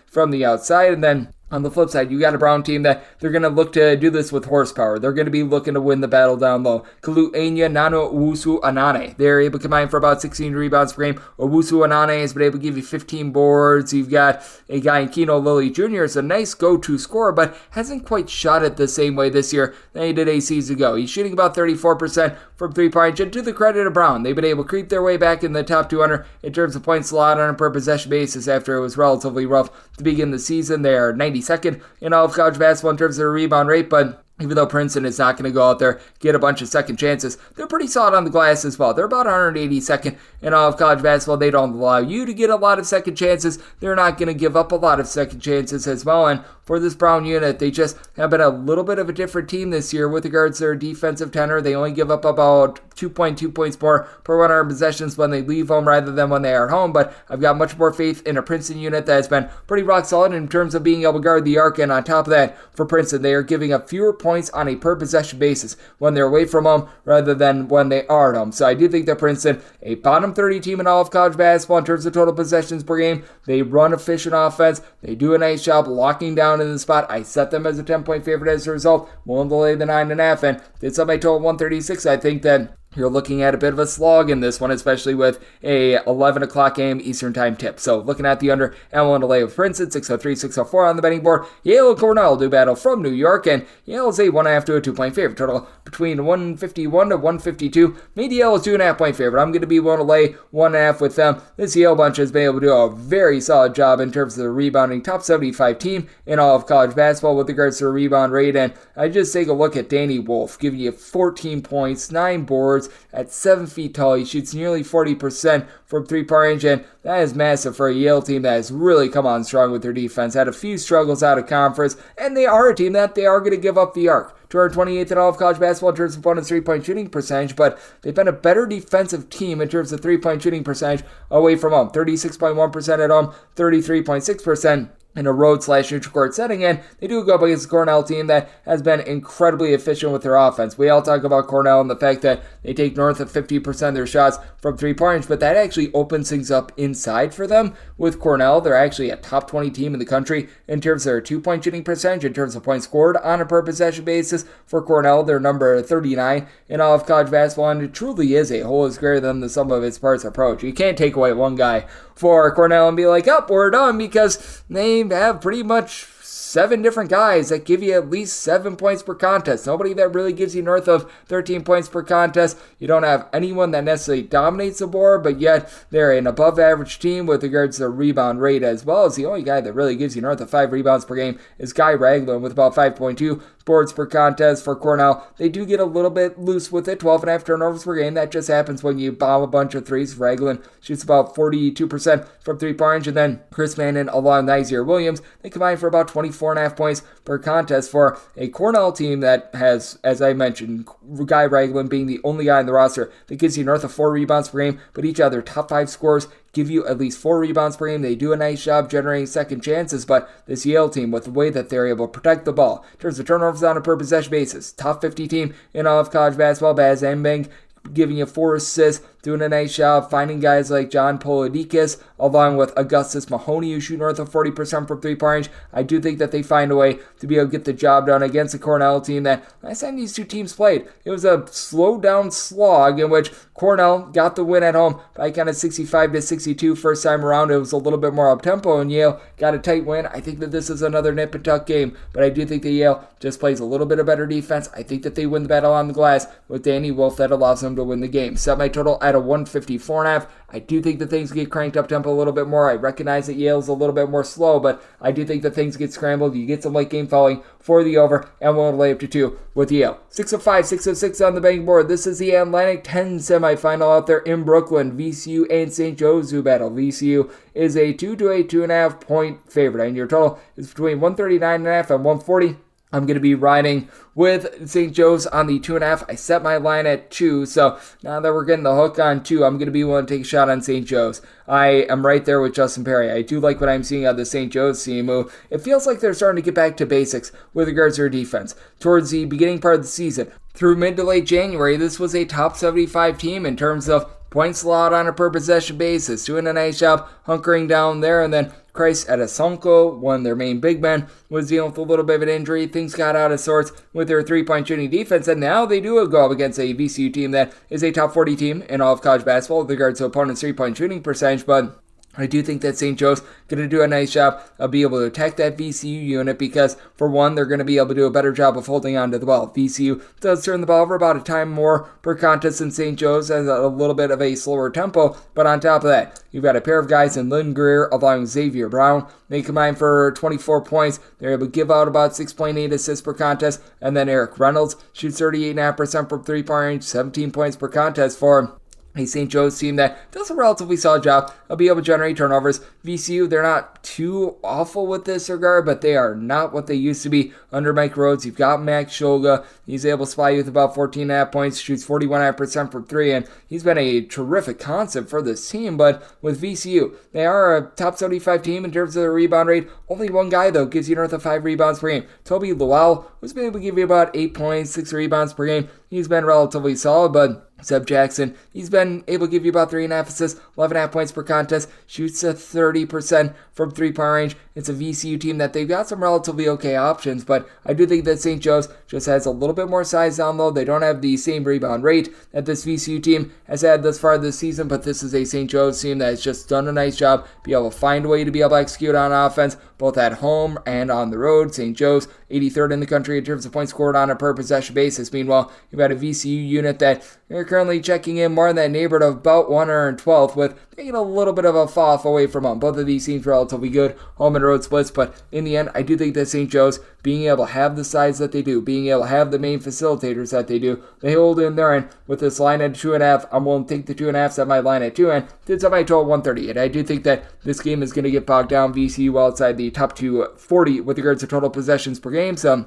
from the outside, and then on the flip side, you got a Brown team that they're going to look to do this with horsepower. They're going to be looking to win the battle down low. Kalu Enya, Nano, Owusu, Anane. They're able to combine for about 16 rebounds per game. Owusu Anane has been able to give you 15 boards. You've got a guy in Keno Lilly Jr. is a nice go-to scorer, but hasn't quite shot it the same way this year than he did 8 seasons ago. He's shooting about 34% from three-point, and to the credit of Brown, they've been able to creep their way back in the top 200 in terms of points allowed on a per possession basis after it was relatively rough to begin the season. They are 92nd in all of college basketball in terms of their rebound rate, but even though Princeton is not going to go out there, get a bunch of second chances, they're pretty solid on the glass as well. They're about 182nd in all of college basketball. They don't allow you to get a lot of second chances. They're not going to give up a lot of second chances as well. And for this Brown unit, they just have been a little bit of a different team this year with regards to their defensive tenor. They only give up about 2.2 points more per 100 possessions when they leave home rather than when they are at home. But I've got much more faith in a Princeton unit that has been pretty rock solid in terms of being able to guard the arc. And on top of that, for Princeton, they are giving up fewer points on a per possession basis when they're away from home rather than when they are at home. So I do think that Princeton, a bottom 30 team in all of college basketball in terms of total possessions per game. They run efficient offense. They do a nice job locking down in the spot. I set them as a 10-point favorite as a result. Willing to lay the 9.5, and did set my total 136. I think that you're looking at a bit of a slog in this one, especially with a 11 o'clock game Eastern time tip. So looking at the under, and willing to lay with Princeton, 603, 604 on the betting board. Yale and Cornell do battle from New York, and Yale is a 1.5 to a 2-point favorite. Total between 151 to 152. Made Yale a 2.5-point favorite. I'm going to be willing to lay 1.5 with them. This Yale bunch has been able to do a very solid job in terms of the rebounding. Top 75 team in all of college basketball with regards to the rebound rate, and I just take a look at Danny Wolf, giving you 14 points, 9 boards, shorts at 7 feet tall. He shoots nearly 40% from three-point range, and that is massive for a Yale team that has really come on strong with their defense. Had a few struggles out of conference, and they are a team that they are going to give up the arc. 228th in all of college basketball in terms of opponents' three-point shooting percentage, but they've been a better defensive team in terms of three-point shooting percentage away from home. 36.1% at home, 33.6% in a road/neutral court setting, and they do go up against the Cornell team that has been incredibly efficient with their offense. We all talk about Cornell and the fact that they take north of 50% of their shots from three-point range, but that actually opens things up inside for them. With Cornell, they're actually a top 20 team in the country in terms of their two-point shooting percentage, in terms of points scored on a per-possession basis. For Cornell, they're number 39 in all of college basketball, and it truly is a whole is greater than the sum of its parts approach. You can't take away one guy for Cornell and be like, oh, we're done, because they have pretty much 7 different guys that give you at least 7 points per contest. Nobody that really gives you north of 13 points per contest. You don't have anyone that necessarily dominates the board, but yet they're an above average team with regards to their rebound rate, as well as the only guy that really gives you north of 5 rebounds per game is Guy Ragland with about 5.2 boards per contest. For Cornell, they do get a little bit loose with it, 12.5 turnovers per game. That just happens when you bomb a bunch of threes. Ragland shoots about 42% from three-point range, and then Chris Mannon along Nizier Williams, they combine for about 24.5 points per contest for a Cornell team that has, as I mentioned, Guy Ragland being the only guy on the roster that gives you north of 4 rebounds per game, but each other top 5 scorers give you at least 4 rebounds per game. They do a nice job generating second chances, but this Yale team, with the way that they're able to protect the ball, in terms of turnovers on a per possession basis, top 50 team in all of college basketball. Baz Ambeng giving you 4 assists, doing a nice job finding guys like John Polidikis, along with Augustus Mahoney, who shoot north of 40% from three-point range. I do think that they find a way to be able to get the job done against a Cornell team that, last time these two teams played, it was a slow-down slog in which Cornell got the win at home by kind of 65-62 first time around. It was a little bit more up-tempo, and Yale got a tight win. I think that this is another nip and tuck game, but I do think that Yale just plays a little bit of better defense. I think that they win the battle on the glass with Danny Wolf. That allows them to win the game. Set my total at a 154.5. I do think that things get cranked up tempo a little bit more. I recognize that Yale's a little bit more slow, but I do think that things get scrambled. You get some late game fouling for the over, and we'll lay up to 2 with Yale. 605, 606 on the betting board. This is the Atlantic 10 semifinal out there in Brooklyn. VCU and St. Joe's who battle. VCU is a 2 to a 2.5 point favorite, and your total is between 139.5 and 140. I'm going to be riding with St. Joe's on the 2.5. I set my line at 2, so now that we're getting the hook on 2, I'm going to be willing to take a shot on St. Joe's. I am right there with Justin Perri. I do like what I'm seeing out of the St. Joe's team. It feels like they're starting to get back to basics with regards to their defense. Towards the beginning part of the season, through mid to late January, this was a top 75 team in terms of points allowed on a per possession basis, doing a nice job hunkering down there, and then Christ Adesonko, one of their main big men, was dealing with a little bit of an injury. Things got out of sorts with their three-point shooting defense, and now they do go up against a VCU team that is a top 40 team in all of college basketball with regards to opponents' three-point shooting percentage, but I do think that St. Joe's going to do a nice job of being able to attack that VCU unit because, for one, they're going to be able to do a better job of holding on to the ball. VCU does turn the ball over about a time more per contest than St. Joe's, has a little bit of a slower tempo, but on top of that, you've got a pair of guys in Lynn Greer along with Xavier Brown. They combine for 24 points. They're able to give out about 6.8 assists per contest, and then Eric Reynolds shoots 38.5% from three-point range, 17 points per contest for him. A St. Joe's team that does a relatively solid job of being able to generate turnovers. VCU, they're not too awful with this regard, but they are not what they used to be under Mike Rhodes. You've got Max Shulga. He's able to supply you with about 14.5 points, shoots 41.5% from 3, and he's been a terrific concept for this team. But with VCU, they are a top 75 team in terms of their rebound rate. Only one guy, though, gives you north of 5 rebounds per game. Toby Lowell, who's been able to give you about 8 points, 6 rebounds per game. He's been relatively solid, but Seb Jackson, he's been able to give you about 3.5 assists, 11.5 points per contest, shoots a 30% from three-point range. It's a VCU team that they've got some relatively okay options, but I do think that St. Joe's just has a little bit more size down low. They don't have the same rebound rate that this VCU team has had thus far this season, but this is a St. Joe's team that has just done a nice job, be able to find a way to be able to execute on offense, both at home and on the road. St. Joe's 83rd in the country in terms of points scored on a per possession basis. Meanwhile, you've got a VCU unit that you're currently checking in more in that neighborhood of about 112th, with taking a little bit of a fall off away from home. Both of these seems relatively good home and road splits, but in the end, I do think that St. Joe's, being able to have the size that they do, being able to have the main facilitators that they do, they hold in there, and with this line at 2.5, I'm willing to take the 2.5, set my line at 2, and did set my total 138. I do think that this game is going to get bogged down. VCU outside the top 240 with regards to total possessions per game, so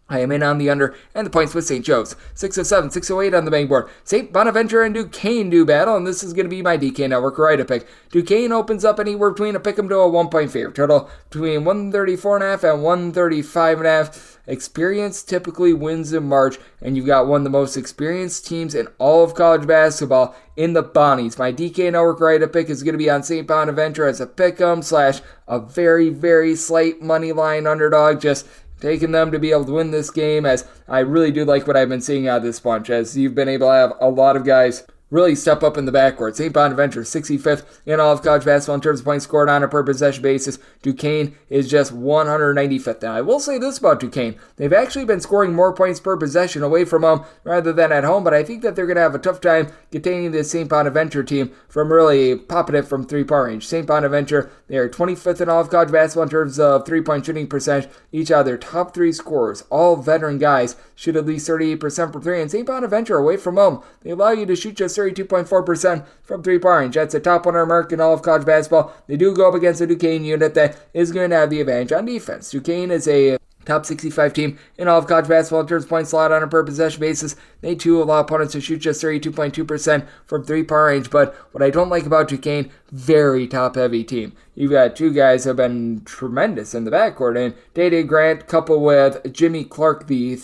I am in on the under and the points with St. Joe's. 607, 608 on the betting board. St. Bonaventure and Duquesne do battle, and this is going to be my DK Network right to pick. Duquesne opens up anywhere between a pick 'em to a 1-point favorite. Total between 134.5 and 135.5. Experience typically wins in March, and you've got one of the most experienced teams in all of college basketball in the Bonnies. My DK Network right to pick is going to be on St. Bonaventure as a pick 'em / a very, very slight money line underdog. Just taking them to be able to win this game, as I really do like what I've been seeing out of this bunch, as you've been able to have a lot of guys really step up in the backcourt. St. Bonaventure, 65th in all of college basketball in terms of points scored on a per possession basis. Duquesne is just 195th. Now, I will say this about Duquesne. They've actually been scoring more points per possession away from home rather than at home, but I think that they're going to have a tough time containing this St. Bonaventure team from really popping it from three-point range. St. Bonaventure, they are 25th in all of college basketball in terms of three-point shooting percentage. Each of their top three scorers, all veteran guys, shoot at least 38% from three. And St. Bonaventure, away from home, they allow you to shoot just 32.4% from three-point range. That's a top 100 mark in all of college basketball. They do go up against a Duquesne unit that is going to have the advantage on defense. Duquesne is a top 65 team in all of college basketball in terms of points allowed on a per possession basis. They too allow opponents to shoot just 32.2% from three-point range. But what I don't like about Duquesne, very top-heavy team. You've got two guys who have been tremendous in the backcourt, and Day-Day Grant coupled with Jimmy Clark III.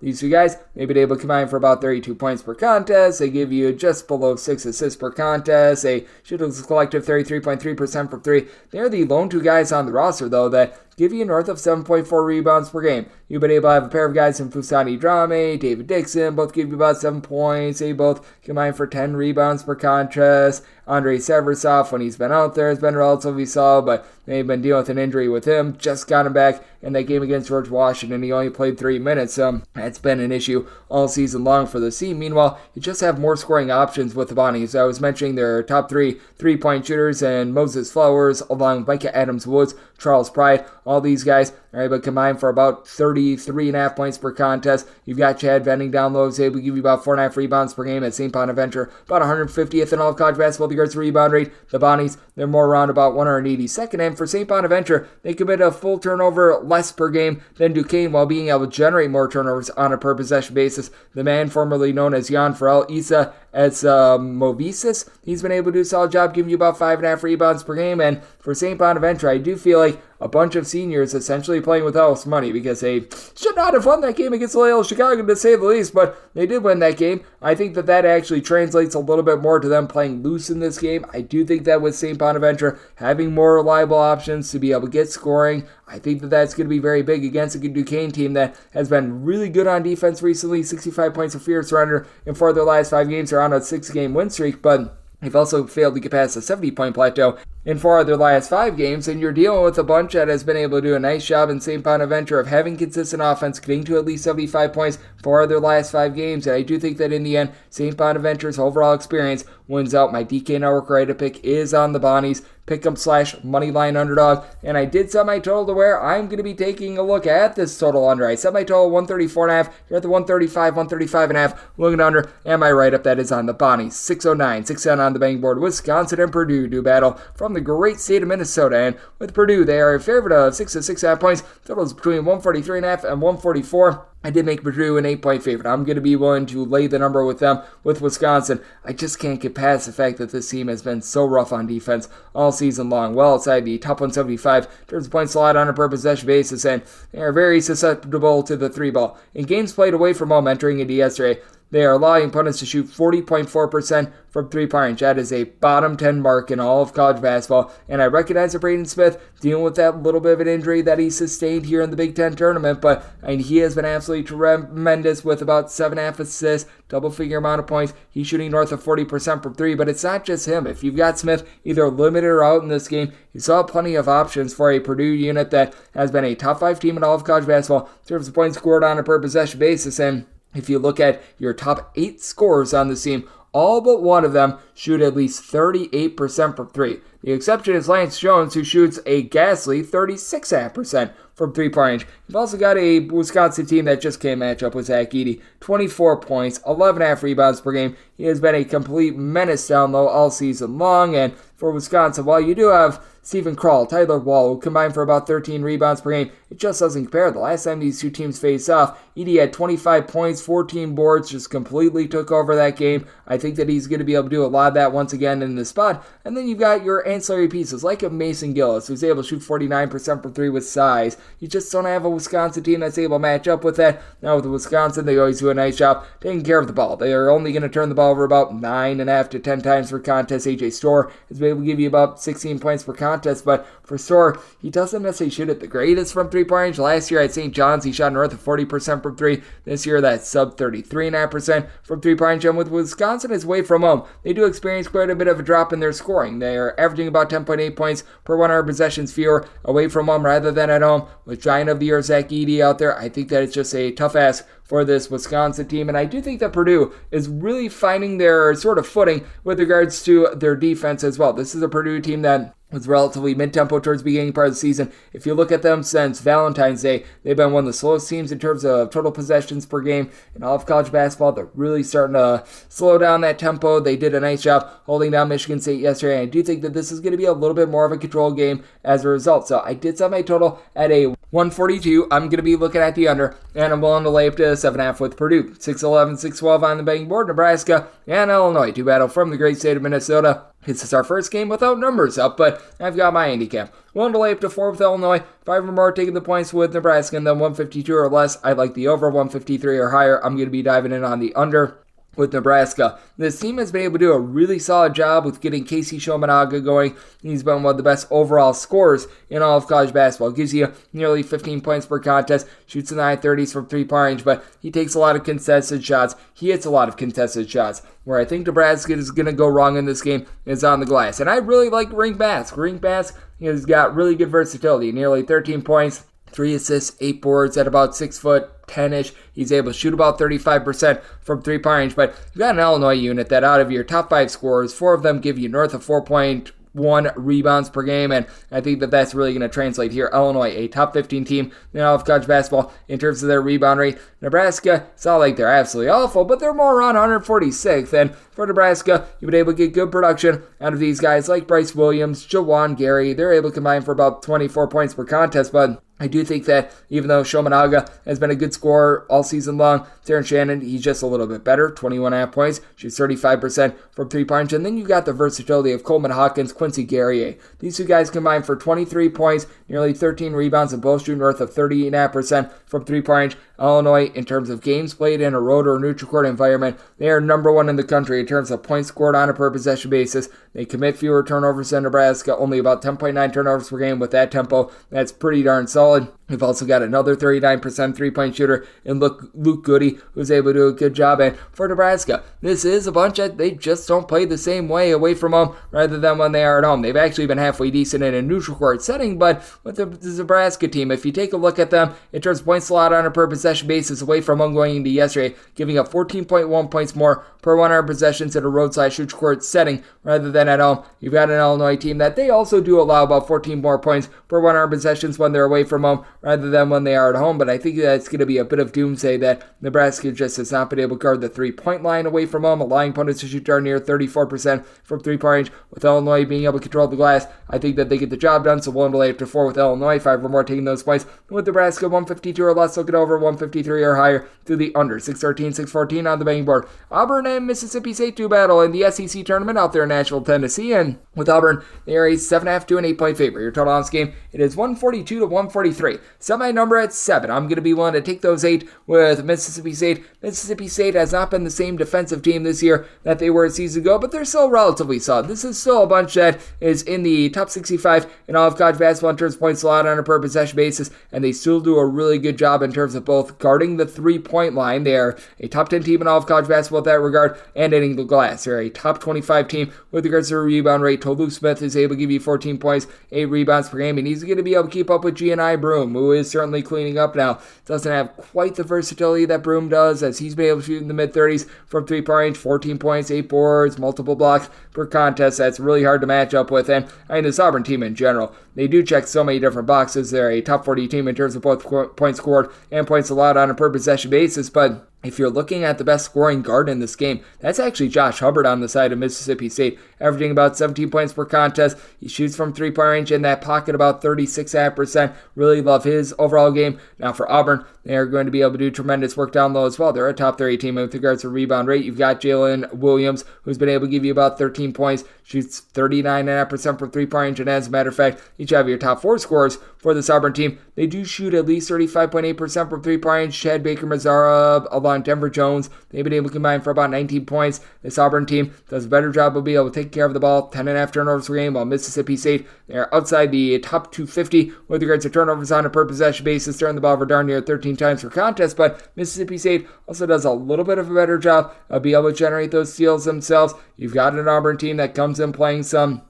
These two guys, they've been able to combine for about 32 points per contest. They give you just below 6 assists per contest. They shoot a collective 33.3% from three. They're the lone two guys on the roster, though, that give you north of 7.4 rebounds per game. You've been able to have a pair of guys in Fusani Drame, David Dixon, both give you about 7 points. They both combine for 10 rebounds per contest. Andrei Seversov, when he's been out there, has been relatively solid, but they've been dealing with an injury with him. Just got him back in that game against George Washington. He only played 3 minutes. That's been an issue all season long for the team. Meanwhile, you just have more scoring options with the Bonnies. I was mentioning their top 3 three-point shooters, and Moses Flowers, along with Micah Adams-Woods, Charles Pride. All these guys are able to combine for about 33.5 points per contest. You've got Chad Vending down low, who's able to give you about 4.5 rebounds per game at St. Bonaventure, about 150th in all of college basketball with regards to rebound rate. The Bonnies, they're more around about 182nd. And for St. Bonaventure, they commit a full turnover less per game than Duquesne, while being able to generate more turnovers on a per possession basis. The man formerly known as Jan Farrell Issa as Movisis, he's been able to do a solid job giving you about 5.5 rebounds per game. And for St. Bonaventure, I do feel like a bunch of seniors essentially playing with house money, because they should not have won that game against Loyola Chicago, to say the least, but they did win that game. I think that actually translates a little bit more to them playing loose in this game. I do think that with St. Bonaventure having more reliable options to be able to get scoring, I think that's going to be very big against a Duquesne team that has been really good on defense recently. 65 points of fear surrender in 4 of their last 5 games. They're on a 6-game win streak, but they've also failed to get past the 70-point plateau in 4 of their last 5 games, and you're dealing with a bunch that has been able to do a nice job in St. Bonaventure of having consistent offense, getting to at least 75 points 4 of their last 5 games, and I do think that in the end, St. Bonaventure's overall experience wins out. My DK Network right to pick is on the Bonnies, pick'em / moneyline underdog, and I did set my total to where I'm going to be taking a look at this total under. I set my total 134.5. You're at the 135, 135.5, looking under, and my write-up that is on the Bonnies. 609, 610 on the betting board. Wisconsin and Purdue do battle from the great state of Minnesota, and with Purdue, they are a favorite of 6 to 6.5 points. Totals between 143.5 and 144. I did make Purdue an 8-point favorite. I'm going to be willing to lay the number with them. With Wisconsin, I just can't get past the fact that this team has been so rough on defense all season long. Well outside the top 175 in terms of points allowed on a per possession basis, and they are very susceptible to the 3-ball. In games played away from home entering into yesterday, they are allowing opponents to shoot 40.4% from 3-point range. That is a bottom 10 mark in all of college basketball. And I recognize that Braden Smith dealing with that little bit of an injury that he sustained here in the Big Ten tournament, but he has been absolutely absolutely tremendous with about 7.5 assists, double-figure amount of points. He's shooting north of 40% from three, but it's not just him. If you've got Smith either limited or out in this game, you saw plenty of options for a Purdue unit that has been a top 5 team in all of college basketball in terms of points scored on a per possession basis. And if you look at your top 8 scorers on the team, all but one of them shoot at least 38% from three. The exception is Lance Jones, who shoots a ghastly 36% from three-point range. You've also got a Wisconsin team that just can't match up with Zach Edey. 24 points, 11.5 rebounds per game. He has been a complete menace down low all season long, and for Wisconsin, while you do have Stephen Krull, Tyler Wall, who combined for about 13 rebounds per game, it just doesn't compare. The last time these two teams faced off, Edey had 25 points, 14 boards, just completely took over that game. I think that he's going to be able to do a lot of that once again in this spot. And then you've got your ancillary pieces, like a Mason Gillis, who's able to shoot 49% from three with size. You just don't have a Wisconsin team that's able to match up with that. Now with Wisconsin, they always do a nice job taking care of the ball. They are only going to turn the ball over about 9.5 to 10 times per contest. A.J. Storr is able to give you about 16 points per contest, but for Storr, he doesn't necessarily shoot it the greatest from three-point range. Last year at St. John's, he shot north of 40% from three. This year, that's sub 33.5% from three-point range. And with Wisconsin, it's away from home. They do experience quite a bit of a drop in their scoring. They are averaging about 10.8 points per 100 possessions fewer away from home rather than at home. With Giant of the Year Zach Edey out there, I think that it's just a tough ask for this Wisconsin team. And I do think that Purdue is really finding their sort of footing with regards to their defense as well. This is a Purdue team that was relatively mid-tempo towards the beginning part of the season. If you look at them since Valentine's Day, they've been one of the slowest teams in terms of total possessions per game in all of college basketball. They're really starting to slow down that tempo. They did a nice job holding down Michigan State yesterday, and I do think that this is going to be a little bit more of a controlled game as a result. So I did set my total at a 142. I'm going to be looking at the under, and I'm willing to lay up to 7.5 with Purdue. 6-11, 6-12 on the betting board. Nebraska and Illinois to battle from the great state of Minnesota. This is our first game without numbers up, but I've got my handicap. Willing to lay up to 4 with Illinois, 5 or more taking the points with Nebraska, and then 152 or less. I like the over, 153 or higher. I'm going to be diving in on the under with Nebraska. This team has been able to do a really solid job with getting Casey Shomanaga going. He's been one of the best overall scorers in all of college basketball. Gives you nearly 15 points per contest, shoots in the high 30s from three-point range, but he takes a lot of contested shots. He hits a lot of contested shots. Where I think Nebraska is going to go wrong in this game is on the glass. And I really like Rink Bask. Rink Bask has got really good versatility. Nearly 13 points, 3 assists, 8 boards at about 6'10"ish. He's able to shoot about 35% from three-point range. But you've got an Illinois unit that out of your top 5 scorers, 4 of them give you north of 4.1 rebounds per game, and I think that that's really going to translate here. Illinois, a top 15 team in all of college basketball in terms of their rebound rate. Nebraska, it's not like they're absolutely awful, but they're more around 146th, and for Nebraska, you've been able to get good production out of these guys like Bryce Williams, Jawan Gary. They're able to combine for about 24 points per contest, but I do think that even though Shomanaga has been a good scorer all season long, Terrence Shannon, he's just a little bit better, 21.5 points, shoots 35% from three-point range, and then you've got the versatility of Coleman Hawkins, Quincy Guerrier. These two guys combined for 23 points, nearly 13 rebounds, and both shoot north of 38.5% from three-point range. Illinois, in terms of games played in a road or neutral court environment, they are number 1 in the country in terms of points scored on a per possession basis. They commit fewer turnovers than Nebraska, only about 10.9 turnovers per game with that tempo. That's pretty darn solid. We've also got another 39% three-point shooter in Luke Goody, who's able to do a good job. And for Nebraska, this is a bunch that they just don't play the same way away from home rather than when they are at home. They've actually been halfway decent in a neutral court setting, but with the Nebraska team, if you take a look at them in terms of points allowed on a per possession basis away from home going into yesterday, giving up 14.1 points more per 100 possessions in a roadside neutral court setting rather than at home. You've got an Illinois team that they also do allow about 14 more points per 100 possessions when they're away from home rather than when they are at home, but I think that's going to be a bit of doomsday that Nebraska just has not been able to guard the three-point line away from home, allowing opponents to shoot darn near 34% from three-point range. With Illinois being able to control the glass, I think that they get the job done, so willing to lay up to 4 with Illinois, 5 or more taking those points. With Nebraska, 152 or less, look it over, 153 or higher to the under, 613, 614 on the betting board. Auburn and Mississippi State do battle in the SEC tournament out there in Nashville, Tennessee, and with Auburn, they are a 7.5 to an 8-point favorite. Your total on this game, it is 142 to 143. Set my number at 7. I'm going to be willing to take those 8 with Mississippi State. Mississippi State has not been the same defensive team this year that they were a season ago, but they're still relatively solid. This is still a bunch that is in the top 65 in all of college basketball in terms of points allowed on a per possession basis, and they still do a really good job in terms of both guarding the three-point line. They are a top 10 team in all of college basketball in that regard, and hitting the glass. They're a top 25 team with regards to rebound rate. Tolu Smith is able to give you 14 points, 8 rebounds per game, and he's going to be able to keep up with G&I Broom, who is certainly cleaning up now. Doesn't have quite the versatility that Broom does, as he's been able to shoot in the mid-30s from three-point range, 14 points, 8 boards, multiple blocks per contest. That's really hard to match up with. And I mean, this Auburn team in general, they do check so many different boxes. They're a top 40 team in terms of both points scored and points allowed on a per possession basis, but if you're looking at the best scoring guard in this game, that's actually Josh Hubbard on the side of Mississippi State, averaging about 17 points per contest. He shoots from three-point range in that pocket about 36.5%. Really love his overall game. Now for Auburn, they are going to be able to do tremendous work down low as well. They're a top 30 team with regards to rebound rate. You've got Jalen Williams, who's been able to give you about 13 points, shoots 39.5% from three-point range, and as a matter of fact, each have your top 4 scorers for this Auburn team. They do shoot at least 35.8% from three-point range. Chad Baker-Mazara, along Denver Jones, they've been able to combine for about 19 points. This Auburn team does a better job of being able to take care of the ball, 10.5 turnovers per game, while Mississippi State, they're outside the top 250 with regards to turnovers on a per possession basis, throwing the ball over darn near 13 times per contest, but Mississippi State also does a little bit of a better job of being able to generate those steals themselves. You've got an Auburn team that comes in playing some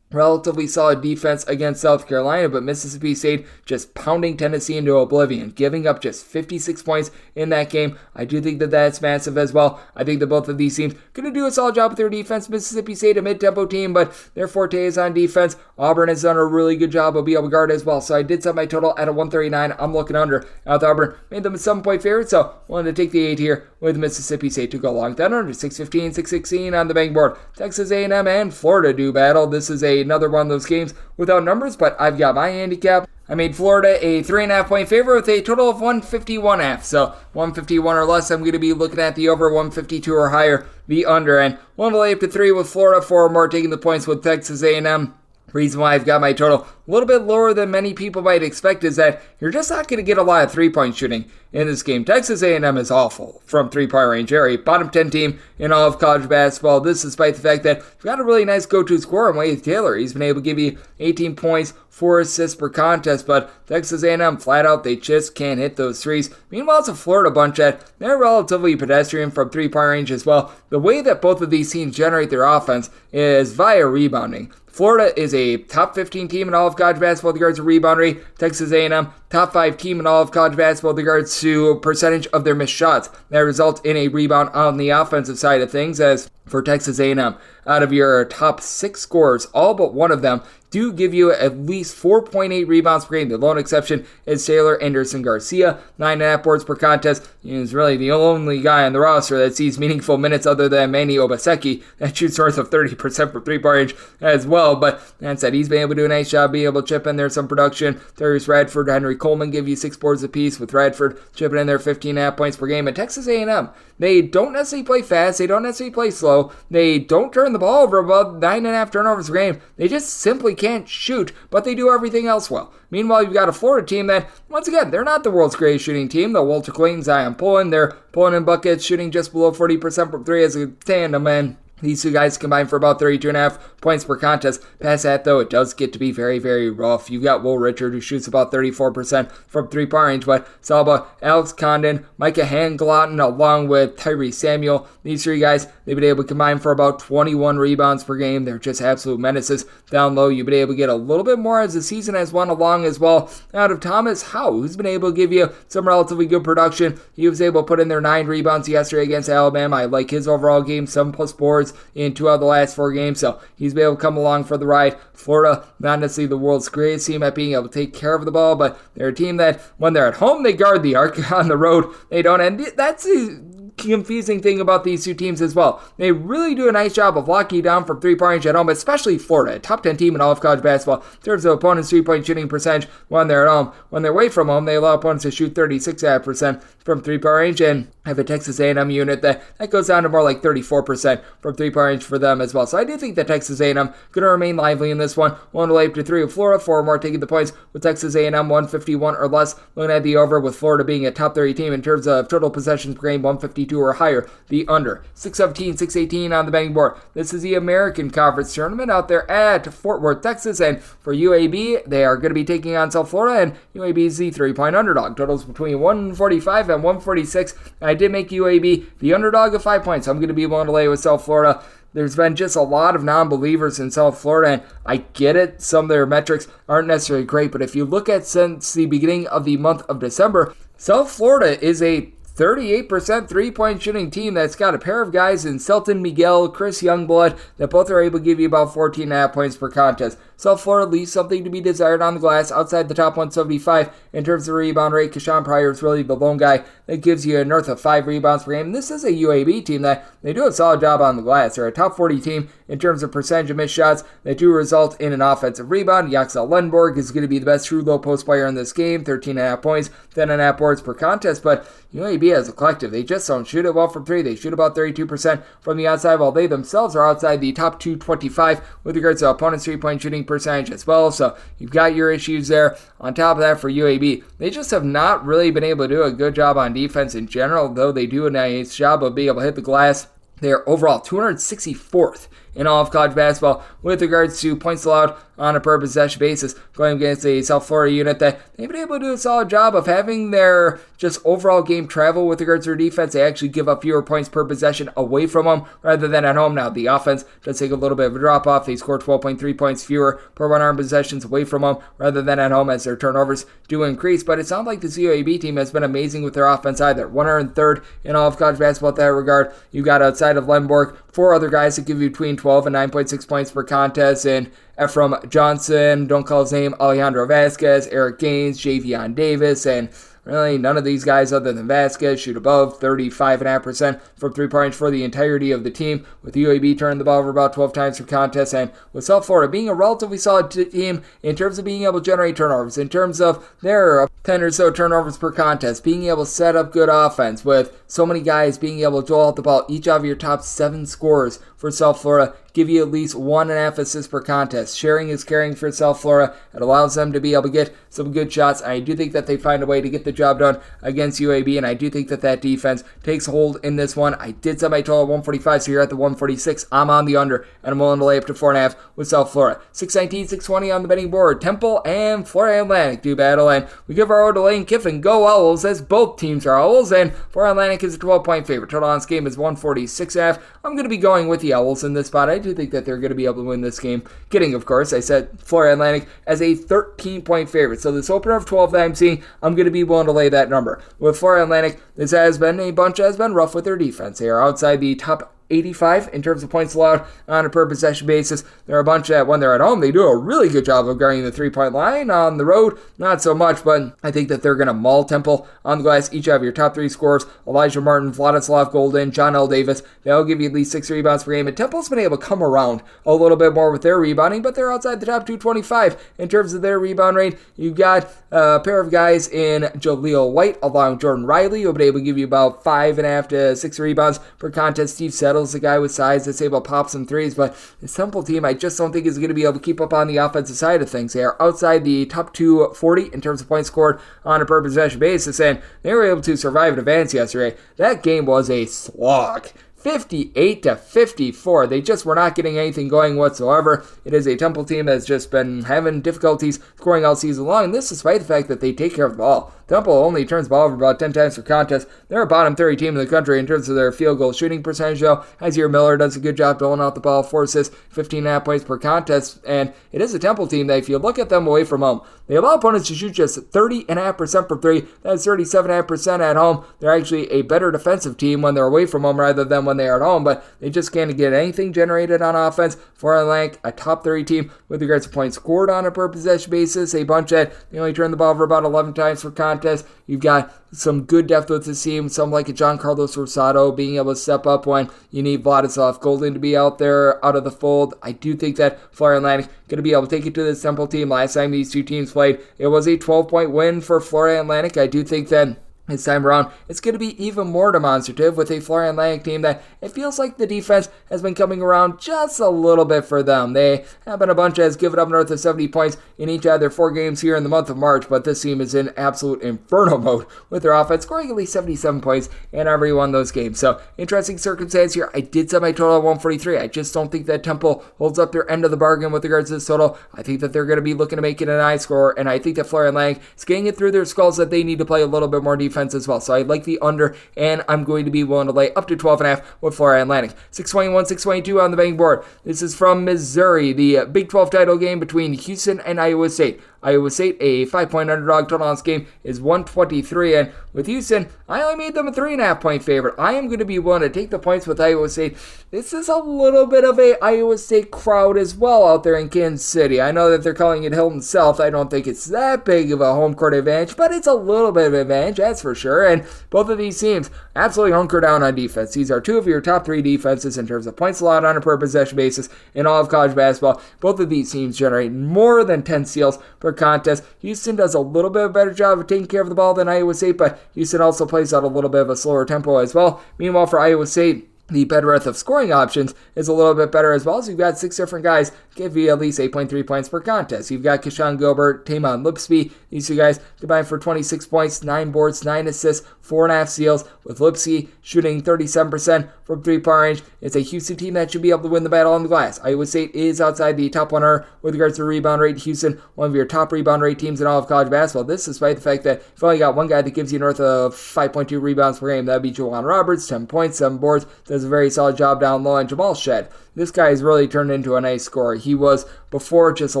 relatively solid defense against South Carolina, but Mississippi State just pounding Tennessee into oblivion, giving up just 56 points in that game. I do think that that's massive as well. I think that both of these teams going to do a solid job with their defense. Mississippi State, a mid-tempo team, but their forte is on defense. Auburn has done a really good job of being able to guard as well, so I did set my total at a 139. I'm looking under. Now with Auburn, made them a 7-point favorite, so wanted to take the 8 here with Mississippi State to go along. That under 615, 616 on the bang board. Texas A&M and Florida do battle. This is another one of those games without numbers, but I've got my handicap. I made Florida a 3.5 point favorite with a total of 151.5. So 151 or less, I'm going to be looking at the over. 152 or higher, the under. And one to lay up to 3 with Florida, 4 or more taking the points with Texas A&M. Reason why I've got my total a little bit lower than many people might expect is that you're just not going to get a lot of three-point shooting in this game. Texas A&M is awful from three-point range. They're a bottom 10 team in all of college basketball. This despite the fact that you've got a really nice go-to scorer in Wade Taylor. He's been able to give you 18 points, 4 assists per contest, but Texas A&M flat out, they just can't hit those threes. Meanwhile, it's a Florida bunch that they're relatively pedestrian from three-point range as well. The way that both of these teams generate their offense is via rebounding. Florida is a top 15 team in all of college basketball with regards to rebound rate. Texas A&M, top 5 team in all of college basketball with regards to percentage of their missed shots. That results in a rebound on the offensive side of things, as for Texas A&M, out of your top 6 scorers, all but one of them do give you at least 4.8 rebounds per game. The lone exception is Taylor Anderson Garcia, 9.5 boards per contest. He's really the only guy on the roster that sees meaningful minutes other than Manny Obaseki that shoots north of 30% from three-point range as well. But that said, he's been able to do a nice job being able to chip in there some production. Darius Radford, Henry Coleman give you 6 boards apiece, with Radford chipping in there 15.5 points per game. And Texas A&M, they don't necessarily play fast. They don't necessarily play slow. They don't turn the ball over above 9.5 turnovers per game. They just simply can't shoot, but they do everything else well. Meanwhile, you've got a Florida team that, once again, they're not the world's greatest shooting team. The Walter Clayton, Zion Pullen, they're pulling in buckets, shooting just below 40% from 3 as a tandem, and these two guys combine for about 32.5 points per contest. Past that, though, it does get to be very, very rough. You've got Will Richard, who shoots about 34% from three-point range, but it's all about Alex Condon, Micah Hanglotten, along with Tyree Samuel. These 3 guys, they've been able to combine for about 21 rebounds per game. They're just absolute menaces down low. You've been able to get a little bit more as the season has went along as well out of Thomas Howe, who's been able to give you some relatively good production. He was able to put in there 9 rebounds yesterday against Alabama. I like his overall game, 7+ boards in 2 out of the last 4 games, so he's been able to come along for the ride. Florida, not necessarily the world's greatest team at being able to take care of the ball, but they're a team that, when they're at home, they guard the arc. On the road, they don't, and that's the confusing thing about these two teams as well. They really do a nice job of locking you down from three-point range at home, especially Florida, a top 10 team in all of college basketball in terms of opponents' three-point shooting percentage when they're at home. When they're away from home, they allow opponents to shoot 36% from three-point range, and I have a Texas A&M unit that goes down to more like 34% from three-point range for them as well. So I do think that Texas A&M going to remain lively in this one. 1 to lay up to 3 with Florida, 4 or more taking the points with Texas A&M 151 or less. Looking at the over with Florida being a top 30 team in terms of total possessions per game, 152 or higher. The under 617, 618 on the betting board. This is the American Conference Tournament out there at Fort Worth, Texas, and for UAB they are going to be taking on South Florida, and UAB is the 3-point underdog. Totals between 145 and 146. I did make UAB the underdog of 5 points. I'm going to be willing to lay with South Florida. There's been just a lot of non-believers in South Florida, and I get it. Some of their metrics aren't necessarily great, but if you look at since the beginning of the month of December, South Florida is a 38% three-point shooting team that's got a pair of guys in Selton Miguel, Chris Youngblood, that both are able to give you about 14.5 points per contest. South Florida leaves something to be desired on the glass outside the top 175 in terms of rebound rate. Kashawn Pryor is really the lone guy that gives you a north of 5 rebounds per game. This is a UAB team that they do a solid job on the glass. They're a top 40 team in terms of percentage of missed shots that do result in an offensive rebound. Yaxel Lenborg is going to be the best true low post player in this game, 13.5 points, 10.5 boards per contest, but UAB as a collective, they just don't shoot it well from 3. They shoot about 32% from the outside, while they themselves are outside the top 225 with regards to opponents' 3-point shooting percentage as well. So you've got your issues there. On top of that, for UAB, they just have not really been able to do a good job on defense in general, though they do a nice job of being able to hit the glass. They are overall 264th in all of college basketball with regards to points allowed on a per possession basis, going against a South Florida unit that they've been able to do a solid job of having their just overall game travel with regards to their defense. They actually give up fewer points per possession away from them rather than at home. Now, the offense does take a little bit of a drop off. They score 12.3 points fewer per 100 possessions away from them rather than at home as their turnovers do increase. But it's not like this UAB team has been amazing with their offense either. 103rd in all of college basketball in that regard. You've got outside of Lenborg 4 other guys that give you between 12 and 9.6 points per contest, and Ephraim Johnson, don't call his name, Alejandro Vasquez, Eric Gaines, Javion Davis, and really none of these guys other than Vasquez shoot above 35.5% from three-point range for the entirety of the team, with UAB turning the ball over about 12 times per contest, and with South Florida being a relatively solid team in terms of being able to generate turnovers, in terms of their 10 or so turnovers per contest, being able to set up good offense, with so many guys being able to dole out the ball. Each of your top 7 scorers for South Florida give you at least 1.5 assists per contest. Sharing is caring for South Florida. It allows them to be able to get some good shots. I do think that they find a way to get the job done against UAB, and I do think that that defense takes hold in this one. I did set my total at 145, so you're at the 146. I'm on the under, and I'm willing to lay up to 4.5 with South Florida. 619, 620 on the betting board. Temple and Florida Atlantic do battle, and we give our order to Lane Kiffin. Go Owls, as both teams are Owls, and Florida Atlantic is a 12-point favorite. Total on this game is 146.5. I'm going to be going with the Owls in this spot. I do think that they're going to be able to win this game. Kidding, of course. I said Florida Atlantic as a 13-point favorite. So this opener of 12 that I'm seeing, I'm going to be willing to lay that number. With Florida Atlantic, this has been a bunch that has been rough with their defense. They are outside the top 85 in terms of points allowed on a per possession basis. There are a bunch that when they're at home, they do a really good job of guarding the 3-point line. On the road, not so much, but I think that they're going to maul Temple on the glass. Each have your top 3 scorers: Elijah Martin, Vladislav Golden, John L. Davis. They'll give you at least 6 rebounds per game, and Temple's been able to come around a little bit more with their rebounding, but they're outside the top 225 in terms of their rebound rate. You've got a pair of guys in Jaleel White along with Jordan Riley, who'll be able to give you about 5.5 to 6 rebounds per contest. Steve Settle's the guy with size that's able to pop some threes, but this Temple team I just don't think is going to be able to keep up on the offensive side of things. They are outside the top 240 in terms of points scored on a per possession basis, and they were able to survive an advance yesterday. That game was a slog. 58-54. They just were not getting anything going whatsoever. It is a Temple team that's just been having difficulties scoring all season long, and this despite the fact that they take care of the ball. Temple only turns the ball over about 10 times per contest. They're a bottom 30 team in the country in terms of their field goal shooting percentage, though. Isaiah Miller does a good job doling out the ball, 4 assists, 15.5 points per contest, and it is a Temple team that if you look at them away from home, they allow opponents to shoot just 30.5% from 3. That's 37.5% at home. They're actually a better defensive team when they're away from home rather than when they are at home, but they just can't get anything generated on offense. Florida Atlantic, a top 30 team with regards to points scored on a per possession basis, a bunch that they only turn the ball over about 11 times per contest. You've got some good depth with this team, some like a John Carlos Rosado being able to step up when you need Vladislav Golden to be out there, out of the fold. I do think that Florida Atlantic going to be able to take it to this Temple team. Last time these two teams played, it was a 12-point win for Florida Atlantic. I do think that This time around, it's going to be even more demonstrative with a Florida Atlantic team that it feels like the defense has been coming around just a little bit for them. They have been a bunch that has given up north of 70 points in each of their 4 games here in the month of March, but this team is in absolute inferno mode with their offense, scoring at least 77 points in every one of those games. So, interesting circumstance here. I did set my total at 143. I just don't think that Temple holds up their end of the bargain with regards to this total. I think that they're going to be looking to make it an high score, and I think that Florida Atlantic is getting it through their skulls that they need to play a little bit more defense as well. So I like the under, and I'm going to be willing to lay up to 12.5 with Florida Atlantic. 621, 622 on the betting board. This is from Missouri, the Big 12 title game between Houston and Iowa State. Iowa State, a 5-point underdog. Total on this game is 123, and with Houston, I only made them a 3.5-point favorite. I am going to be willing to take the points with Iowa State. This is a little bit of a Iowa State crowd as well out there in Kansas City. I know that they're calling it Hilton South. I don't think it's that big of a home court advantage, but it's a little bit of an advantage, that's for sure. And both of these teams absolutely hunker down on defense. These are 2 of your top 3 defenses in terms of points allowed on a per possession basis in all of college basketball. Both of these teams generate more than 10 steals per contest. Houston does a little bit of a better job of taking care of the ball than Iowa State, but Houston also plays out a little bit of a slower tempo as well. Meanwhile, for Iowa State, the breadth of scoring options is a little bit better as well. So you've got 6 different guys give you at least 8.3 points per contest. You've got Keyshawn Gilbert, Taymon Lipsky. These 2 guys combined for 26 points, 9 boards, 9 assists, 4.5 steals, with Lipsky shooting 37% from 3-point range. It's a Houston team that should be able to win the battle on the glass. Iowa State is outside the top 100 with regards to rebound rate. Houston, one of your top rebound rate teams in all of college basketball. This despite the fact that you've only got one guy that gives you north of 5.2 rebounds per game. That would be Juwan Roberts, 10 points, 7 boards. Does a very solid job down low. And Jamal Shed, this guy has really turned into a nice scorer. He was before just a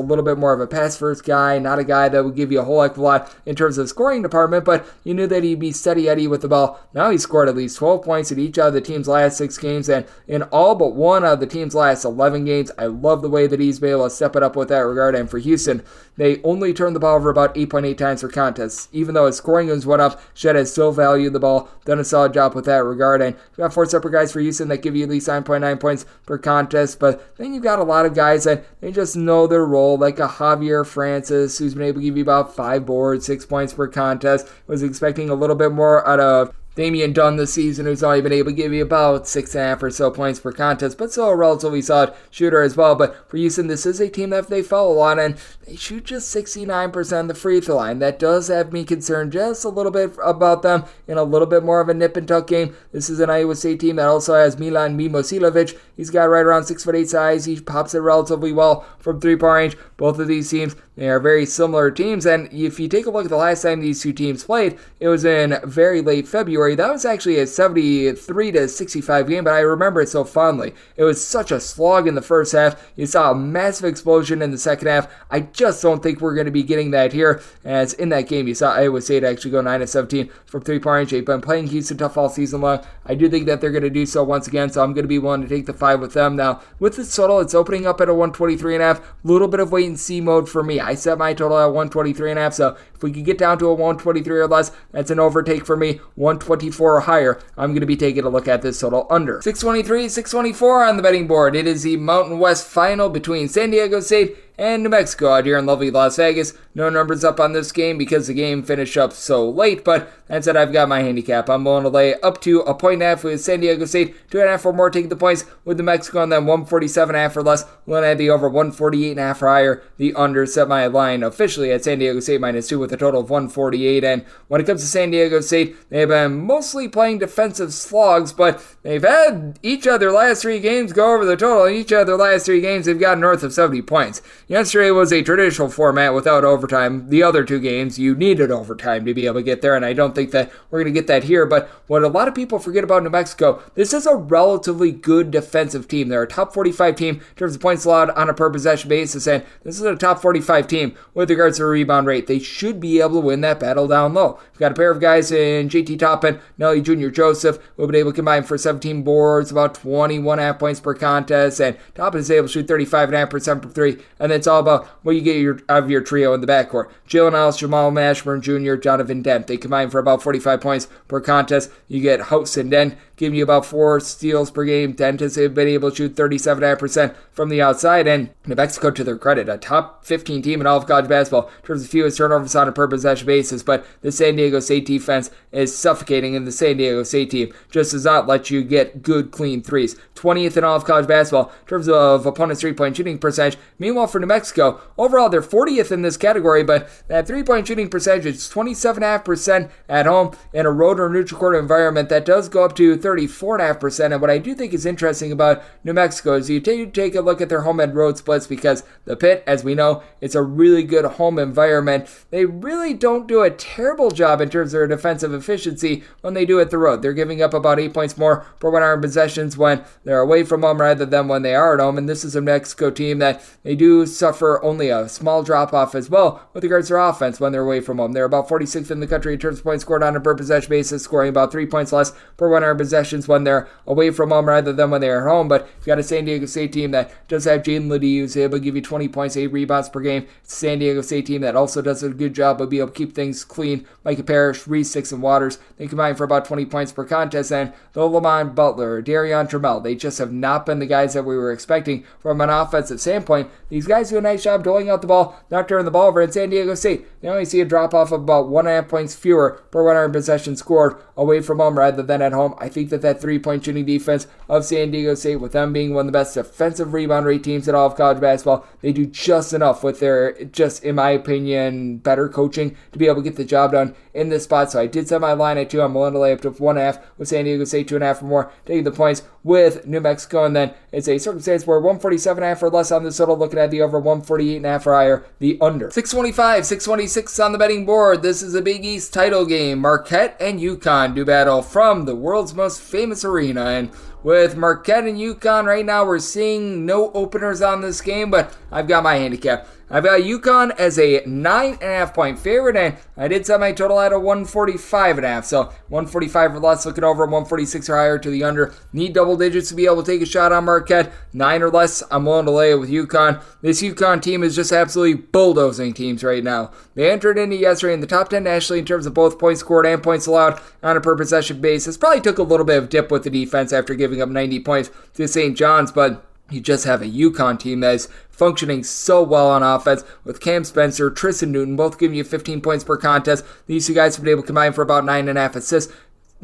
little bit more of a pass-first guy, not a guy that would give you a whole heck of a lot in terms of scoring department, but you knew that he'd be steady Eddie with the ball. Now he's scored at least 12 points in each of the team's last 6 games, and in all but one of the team's last 11 games. I love the way that he's been able to step it up with that regard, and for Houston, they only turned the ball over about 8.8 times per contest. Even though his scoring has went up, Shed has still valued the ball, done a solid job with that regard, and you've got 4 separate guys for Houston that give you at least 9.9 points per contest, but then you've got a lot of guys that they just know their role, like a Javier Francis, who's been able to give you about 5 boards, 6 points per contest. Was expecting a little bit more out of Damian Dunn this season, who's only been able to give you about 6.5 or so points per contest, but still a relatively solid shooter as well. But for Houston, this is a team that they foul a lot, and they shoot just 69% of the free throw line. That does have me concerned just a little bit about them in a little bit more of a nip and tuck game. This is an Iowa State team that also has Milan Mimosilovic. He's got right around 6'8" size. He pops it relatively well from 3-point range. Both of these teams, they are very similar teams, and if you take a look at the last time these 2 teams played, it was in very late February. That was actually a 73-65 game, but I remember it so fondly. It was such a slog in the first half. You saw a massive explosion in the second half. I just don't think we're going to be getting that here, as in that game you saw Iowa State actually go 9-17 from 3-point range. They've been playing Houston tough all season long. I do think that they're going to do so once again, so I'm going to be willing to take the 5 with them. Now, with this total, it's opening up at a 123.5. A little bit of wait and see mode for me. I set my total at 123.5, so if we could get down to a 123 or less, that's an overtake for me. 124 or higher, I'm going to be taking a look at this total under. 623, 624 on the betting board. It is the Mountain West final between San Diego State and New Mexico out here in lovely Las Vegas. No numbers up on this game because the game finished up so late, but that said, I've got my handicap. I'm willing to lay up to 1.5 with San Diego State, 2.5 or more taking the points with New Mexico, and then 147.5 or less. When I had the over 148.5 or higher, the under set my line officially at San Diego State -2 with a total of 148. And when it comes to San Diego State, they've been mostly playing defensive slogs, but they've had each of their last 3 games go over the total. In each of their last 3 games, they've got north of 70 points. Yesterday was a traditional format without overtime. The other 2 games, you needed overtime to be able to get there, and I don't think that we're going to get that here. But what a lot of people forget about New Mexico, this is a relatively good defensive team. They're a top 45 team in terms of points allowed on a per possession basis, and this is a top 45 team with regards to rebound rate. They should be able to win that battle down low. We've got a pair of guys in JT Toppin, Nelly Jr. Joseph, who have been able to combine for 17 boards, about 21.5 points per contest, and Toppin is able to shoot 35.5% from 3, and then it's all about what you get out of your trio in the backcourt. Jalen Ellis, Jamal Mashburn Jr., Jonathan Dent. They combine for about 45 points per contest. You get House and Dent giving you about 4 steals per game. Dent has been able to shoot 37.5% from the outside. And New Mexico, to their credit, a top 15 team in all of college basketball in terms of fewest turnovers on a per possession basis. But the San Diego State defense is suffocating, and the San Diego State team just does not let you get good, clean threes. 20th in all of college basketball in terms of opponents' three-point shooting percentage. Meanwhile, for New Mexico, overall, they're 40th in this category, but that three-point shooting percentage is 27.5% at home in a road or neutral court environment. That does go up to 34.5%. And what I do think is interesting about New Mexico is you take a look at their home and road splits, because the Pit, as we know, it's a really good home environment. They really don't do a terrible job in terms of their defensive efficiency when they do at the road. They're giving up about 8 points more per 1 possessions when they're away from home rather than when they are at home. And this is a Mexico team that they do suffer only a small drop-off as well with regards to their offense when they're away from home. They're about 46th in the country in terms of points scored on a per possession basis, scoring about 3 points less per 1 possessions when they're away from home rather than when they're at home. But you've got a San Diego State team that does have Jaden Ledee, who's able to give you 20 points, 8 rebounds per game. It's a San Diego State team that also does a good job of being able to keep things clean. Micah Parrish, Reese, Six, and Waters, they combine for about 20 points per contest. And though Lamont Butler, Darion Trammell, they just have not been the guys that we were expecting from an offensive standpoint. These guys do a nice job doling out the ball, not turning the ball over. At San Diego State, they only see a drop-off of about 1.5 points fewer per 100 possessions scored away from home rather than at home. I think that three-point shooting defense of San Diego State, with them being one of the best defensive rebound rate teams in all of college basketball, they do just enough with their, just in my opinion, better coaching to be able to get the job done in this spot. So I did set my line at 2. I'm willing to lay up to 1.5 with San Diego State, 2.5 or more, taking the points with New Mexico. And then it's a circumstance where 147.5 or less on the total, looking at the over, 148.5 or higher, the under. 625, 626 on the betting board. This is a Big East title game. Marquette and UConn do battle from the world's most famous arena. And with Marquette and UConn right now, we're seeing no openers on this game, but I've got my handicap. I've got UConn as a 9.5 point favorite, and I did set my total at a 145.5. So 145 or less, looking over 146 or higher to the under. Need double digits to be able to take a shot on Marquette. 9 or less, I'm willing to lay it with UConn. This UConn team is just absolutely bulldozing teams right now. They entered into yesterday in the top 10 nationally in terms of both points scored and points allowed on a per possession basis. Probably took a little bit of dip with the defense after giving up 90 points to St. John's, but you just have a UConn team that is functioning so well on offense with Cam Spencer, Tristan Newton, both giving you 15 points per contest. These two guys have been able to combine for about 9.5 assists.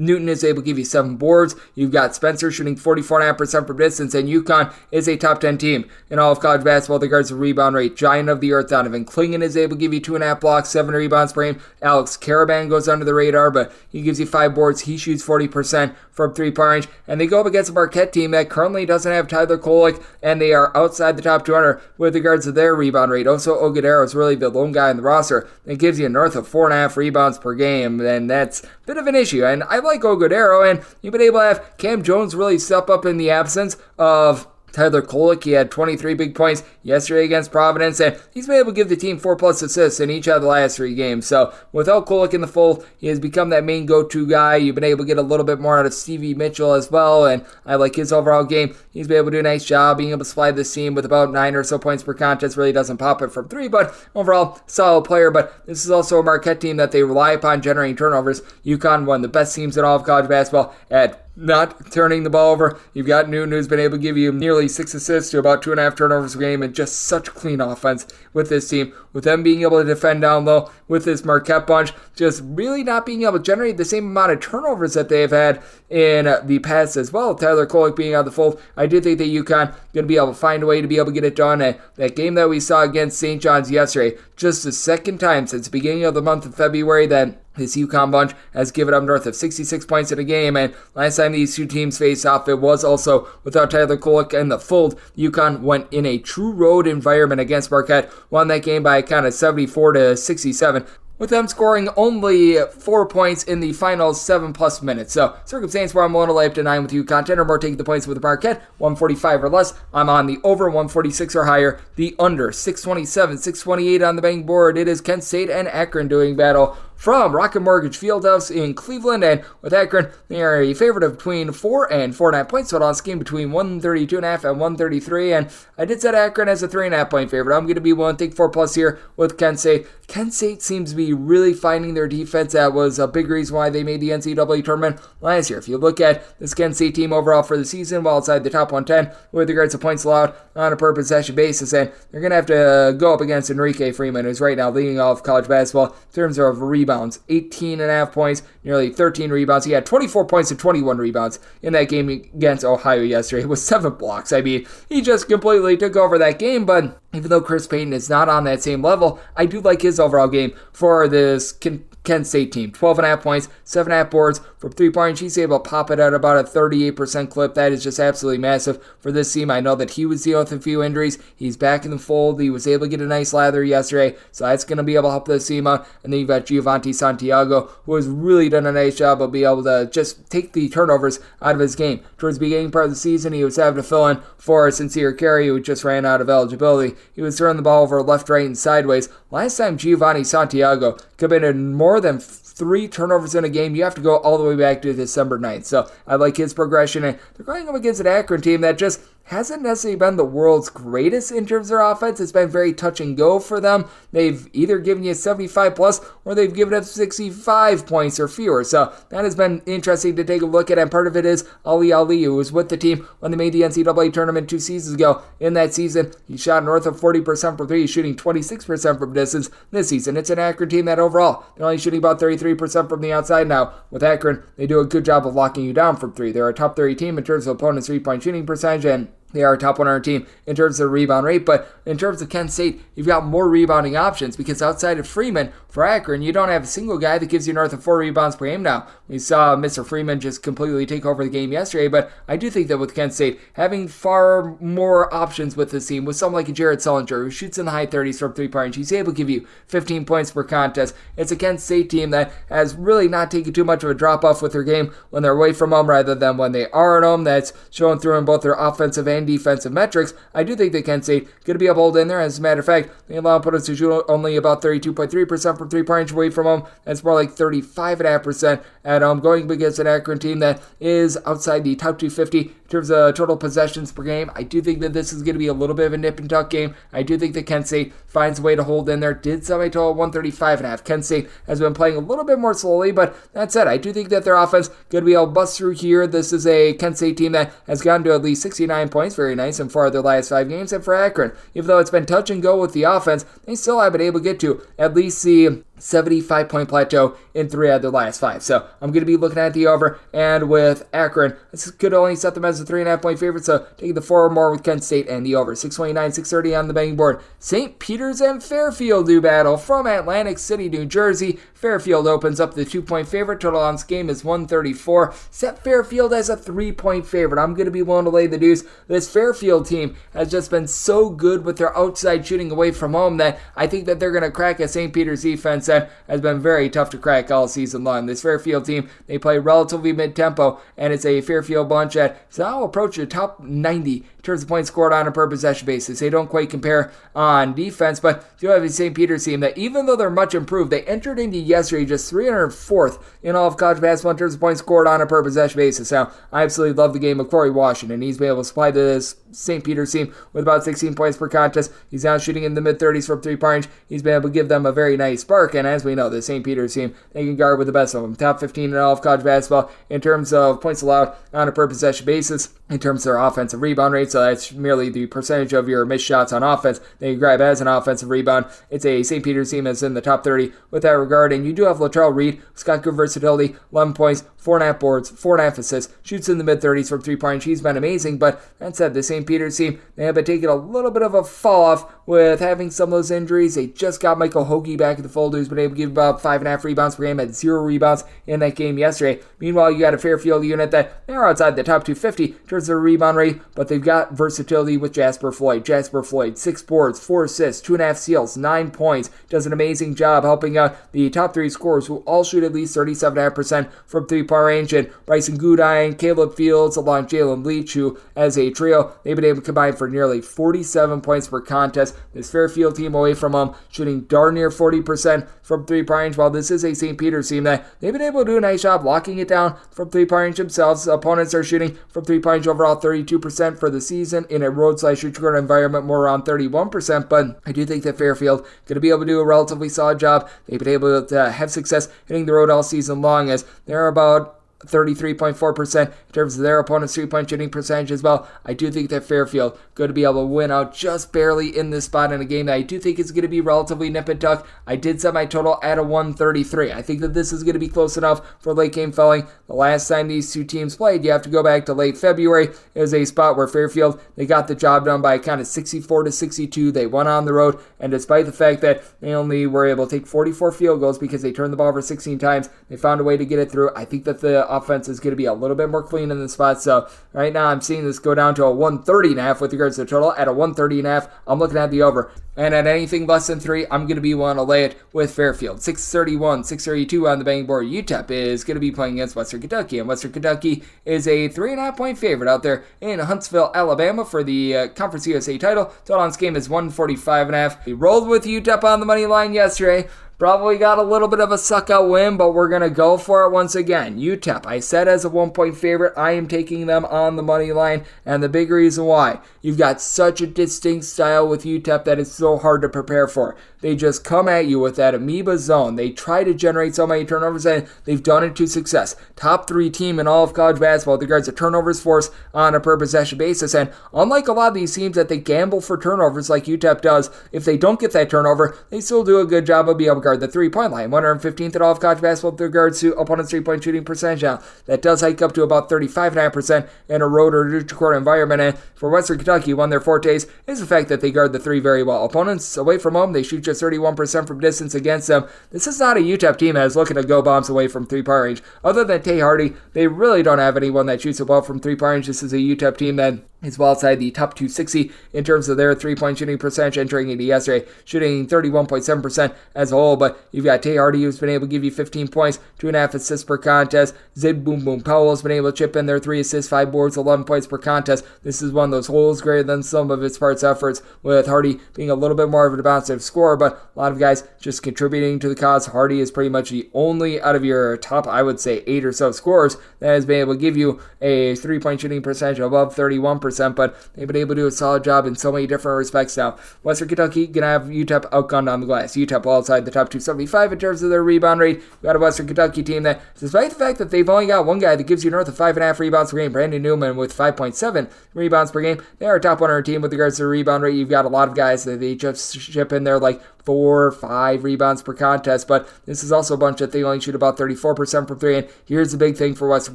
Newton is able to give you 7 boards. You've got Spencer shooting 44.5% from distance, and UConn is a top 10 team in all of college basketball with regards to rebound rate. Giant of the earth, Donovan Clingan is able to give you 2.5 blocks, 7 rebounds per game. Alex Caravan goes under the radar, but he gives you 5 boards. He shoots 40% from 3-point range, and they go up against a Marquette team that currently doesn't have Tyler Kolek, and they are outside the top 200 with regards to their rebound rate. Also, Ogudero is really the lone guy on the roster that gives you north of 4.5 rebounds per game, and that's a bit of an issue. And I like Ogudero, and you've been able to have Cam Jones really step up in the absence of Tyler Kolek. He had 23 big points yesterday against Providence, and he's been able to give the team 4+ assists in each of the last 3 games. So without Kolek in the fold, he has become that main go-to guy. You've been able to get a little bit more out of Stevie Mitchell as well, and I like his overall game. He's been able to do a nice job being able to supply this team with about 9 or so points per contest. Really doesn't pop it from 3, but overall, solid player. But this is also a Marquette team that they rely upon generating turnovers. UConn, one of the best teams in all of college basketball at not turning the ball over. You've got Newton, who's been able to give you nearly 6 assists to about 2.5 turnovers a game, and just such clean offense with this team. With them being able to defend down low with this Marquette bunch, just really not being able to generate the same amount of turnovers that they've had in the past as well. Tyler Kolek being out of the fold, I do think that UConn going to be able to find a way to be able to get it done. And that game that we saw against St. John's yesterday, just the second time since the beginning of the month of February that this UConn bunch has given up north of 66 points in a game, and last time these two teams faced off, it was also without Tyler Kolek in the fold. UConn went in a true road environment against Marquette, won that game by a count of 74-67. with them scoring only 4 points in the final 7+ minutes. So, circumstance where I'm willing to lay up to 9 with UConn, 10 or more taking the points with Marquette, 145 or less. I'm on the over, 146 or higher, the under, 627, 628 on the betting board. It is Kent State and Akron doing battle from Rocket Mortgage Fieldhouse in Cleveland. And with Akron, they are a favorite of between 4 and 4.5 points. Total on this game between 132.5 and 133. And I did set Akron as a 3.5 point favorite. I'm going to be willing to take 4+ here with Kent State. Kent State seems to be really finding their defense. That was a big reason why they made the NCAA tournament last year. If you look at this Kent State team overall for the season, well outside the top 110 with regards to points allowed on a per possession basis, and they're going to have to go up against Enrique Freeman, who's right now leading off college basketball in terms of rebounds. 18.5 points, nearly 13 rebounds. He had 24 points and 21 rebounds in that game against Ohio yesterday with 7 blocks. I mean, he just completely took over that game, but even though Chris Payton is not on that same level, I do like his overall game for this Kent State team. 12.5 points, 7.5 boards from 3-point. He's able to pop it at about a 38% clip. That is just absolutely massive for this team. I know that he was dealing with a few injuries. He's back in the fold. He was able to get a nice lather yesterday, so that's going to be able to help this team out. And then you've got Giovanni Santiago, who has really done a nice job of being able to just take the turnovers out of his game. Towards the beginning part of the season, he was having to fill in for Sincere Carey, who just ran out of eligibility. He was throwing the ball over left, right, and sideways. Last time Giovanni Santiago committed more than 3 turnovers in a game, you have to go all the way back to December 9th. So I like his progression, and they're going up against an Akron team that just hasn't necessarily been the world's greatest in terms of their offense. It's been very touch and go for them. They've either given you 75+ or they've given up 65 points or fewer. So that has been interesting to take a look at, and part of it is Ali, who was with the team when they made the NCAA tournament 2 seasons ago. In that season, he shot north of 40% from 3. He's shooting 26% from distance this season. It's an Akron team that overall, they're only shooting about 33% from the outside now. With Akron, they do a good job of locking you down from 3. They're a top 30 team in terms of opponents' 3-point shooting percentage, and they are a top 100 team in terms of rebound rate. But in terms of Kent State, you've got more rebounding options because outside of Freeman, for Akron, you don't have a single guy that gives you north of 4 rebounds per game now. We saw Mr. Freeman just completely take over the game yesterday, but I do think that with Kent State, having far more options with this team, with someone like a Jared Sullinger, who shoots in the high 30s from 3-point, he's able to give you 15 points per contest. It's a Kent State team that has really not taken too much of a drop-off with their game when they're away from home rather than when they are at home. That's showing through in both their offensive and defensive metrics. I do think that Kent State going to be able to hold in there. As a matter of fact, they allow opponents to shoot only about 32.3% from 3-point away from home. That's more like 35.5% at home, going against an Akron team that is outside the top 250 in terms of total possessions per game. I do think that this is going to be a little bit of a nip and tuck game. I do think that Kent State finds a way to hold in there. Did set my total 135.5. Kent State has been playing a little bit more slowly, but that said, I do think that their offense going to be able to bust through here. This is a Kent State team that has gotten to at least 69 points, very nice, in 4 of their last 5 games. And for Akron, even though it's been touch and go with the offense, they still have been able to get to at least the 75-point plateau in 3 out of their last 5. So I'm going to be looking at the over, and with Akron, this could only set them as a 3.5 point favorite, so taking the 4 or more with Kent State and the over. 629, 630 on the betting board. St. Peter's and Fairfield do battle from Atlantic City, New Jersey. Fairfield opens up the 2-point favorite. Total on this game is 134. Set Fairfield as a 3-point favorite. I'm going to be willing to lay the deuce. This Fairfield team has just been so good with their outside shooting away from home that I think that they're going to crack a St. Peter's defense that has been very tough to crack all season long. This Fairfield team, they play relatively mid-tempo, and it's a Fairfield bunch that now approach the top 90 in terms of points scored on a per possession basis. They don't quite compare on defense, but you have a St. Peter's team that, even though they're much improved, they entered into yesterday just 304th in all of college basketball in terms of points scored on a per possession basis. Now, I absolutely love the game of Corey Washington. He's been able to supply this St. Peter's team with about 16 points per contest. He's now shooting in the mid-30s from 3-point range. He's been able to give them a very nice spark, and as we know, the St. Peter's team, they can guard with the best of them. Top 15 in all of college basketball in terms of points allowed on a per possession basis. In terms of their offensive rebound rate, so that's merely the percentage of your missed shots on offense that you grab as an offensive rebound. It's a St. Peter's team that's in the top 30 with that regard, and you do have Latrell Reed, who's got good versatility, 11 points, 4.5 boards, 4.5 assists, shoots in the mid-30s from 3-point. He's been amazing, but that said, the St. Peter's team, they have been taking a little bit of a fall off with having some of those injuries. They just got Michael Hoagie back in the fold, who's been able to give about 5.5 rebounds per game, had 0 rebounds in that game yesterday. Meanwhile, you got a Fairfield unit that they're outside the top 250 in terms terms of their rebound rate, but they've got versatility with Jasper Floyd. Jasper Floyd, 6 boards, 4 assists, 2.5 steals, 9 points. Does an amazing job helping out the top 3 scorers who all shoot at least 37.5% from 3-point range. And Bryson Goodine, Caleb Fields, along Jalen Leach, who as a trio, they've been able to combine for nearly 47 points per contest. This Fairfield team away from them shooting darn near 40% from 3-point range, while this is a St. Peter's team that they've been able to do a nice job locking it down from 3-point range themselves. Opponents are shooting from 3-point range overall 32% for the season in a road/shooting environment, more around 31%, but I do think that Fairfield going to be able to do a relatively solid job. They've been able to have success hitting the road all season long, as they're about 33.4% in terms of their opponent's 3-point shooting percentage as well. I do think that Fairfield going to be able to win out just barely in this spot in a game that I do think is going to be relatively nip and tuck. I did set my total at a 133. I think that this is going to be close enough for late game filling. The last time these two teams played, you have to go back to late February. It was a spot where Fairfield, they got the job done by kind of 64-62. They went on the road, and despite the fact that they only were able to take 44 field goals because they turned the ball over 16 times, they found a way to get it through. I think that the offense is going to be a little bit more clean in the spot. So right now I'm seeing this go down to a 130.5 with regards to the total. At a 130.5, I'm looking at the over. And at anything less than 3, I'm going to be willing to lay it with Fairfield. 631, 632 on the betting board. UTEP is going to be playing against Western Kentucky, and Western Kentucky is a 3.5-point favorite out there in Huntsville, Alabama for the Conference USA title. Total on this game is 145.5. We rolled with UTEP on the money line yesterday. Probably got a little bit of a suck-out win, but we're going to go for it once again. UTEP, I said as a 1-point favorite, I am taking them on the money line, and the big reason why, you've got such a distinct style with UTEP that it's so hard to prepare for. They just come at you with that amoeba zone. They try to generate so many turnovers, and they've done it to success. Top 3 team in all of college basketball with regards to turnovers forced on a per possession basis, and unlike a lot of these teams that they gamble for turnovers like UTEP does, if they don't get that turnover, they still do a good job of being able to guard the 3-point line. 115th at all of college basketball with regards to opponent's 3-point shooting percentage. Now, that does hike up to about 35.5% in a road or neutral court environment, and for Western Kentucky, one of their fortes is the fact that they guard the 3 very well. Opponents away from home, they shoot just 31% from distance against them. This is not a UTEP team that is looking to go bombs away from 3-point range. Other than Tay Hardy, they really don't have anyone that shoots it well from 3-point range. This is a UTEP team that is well outside the top 260 in terms of their 3-point shooting percentage entering into yesterday, shooting 31.7% as a whole, but you've got Tay Hardy, who's been able to give you 15 points, 2.5 assists per contest. Zid Boom Boom Powell's been able to chip in their 3 assists, 5 boards, 11 points per contest. This is one of those holes greater than some of its parts efforts, with Hardy being a little bit more of a defensive scorer, but a lot of guys just contributing to the cause. Hardy is pretty much the only out of your top, I would say, 8 or so scorers that has been able to give you a 3-point shooting percentage above 31%, but they've been able to do a solid job in so many different respects now. Western Kentucky going to have UTEP outgunned on the glass. UTEP well outside the top 275 in terms of their rebound rate. We've got a Western Kentucky team that, despite the fact that they've only got one guy that gives you north of 5.5 rebounds per game, Brandon Newman with 5.7 rebounds per game, they are a top 100 team with regards to their rebound rate. You've got a lot of guys that they just ship in there like 4 or 5 rebounds per contest, but this is also a bunch that they only shoot about 34% from 3, and here's the big thing for Western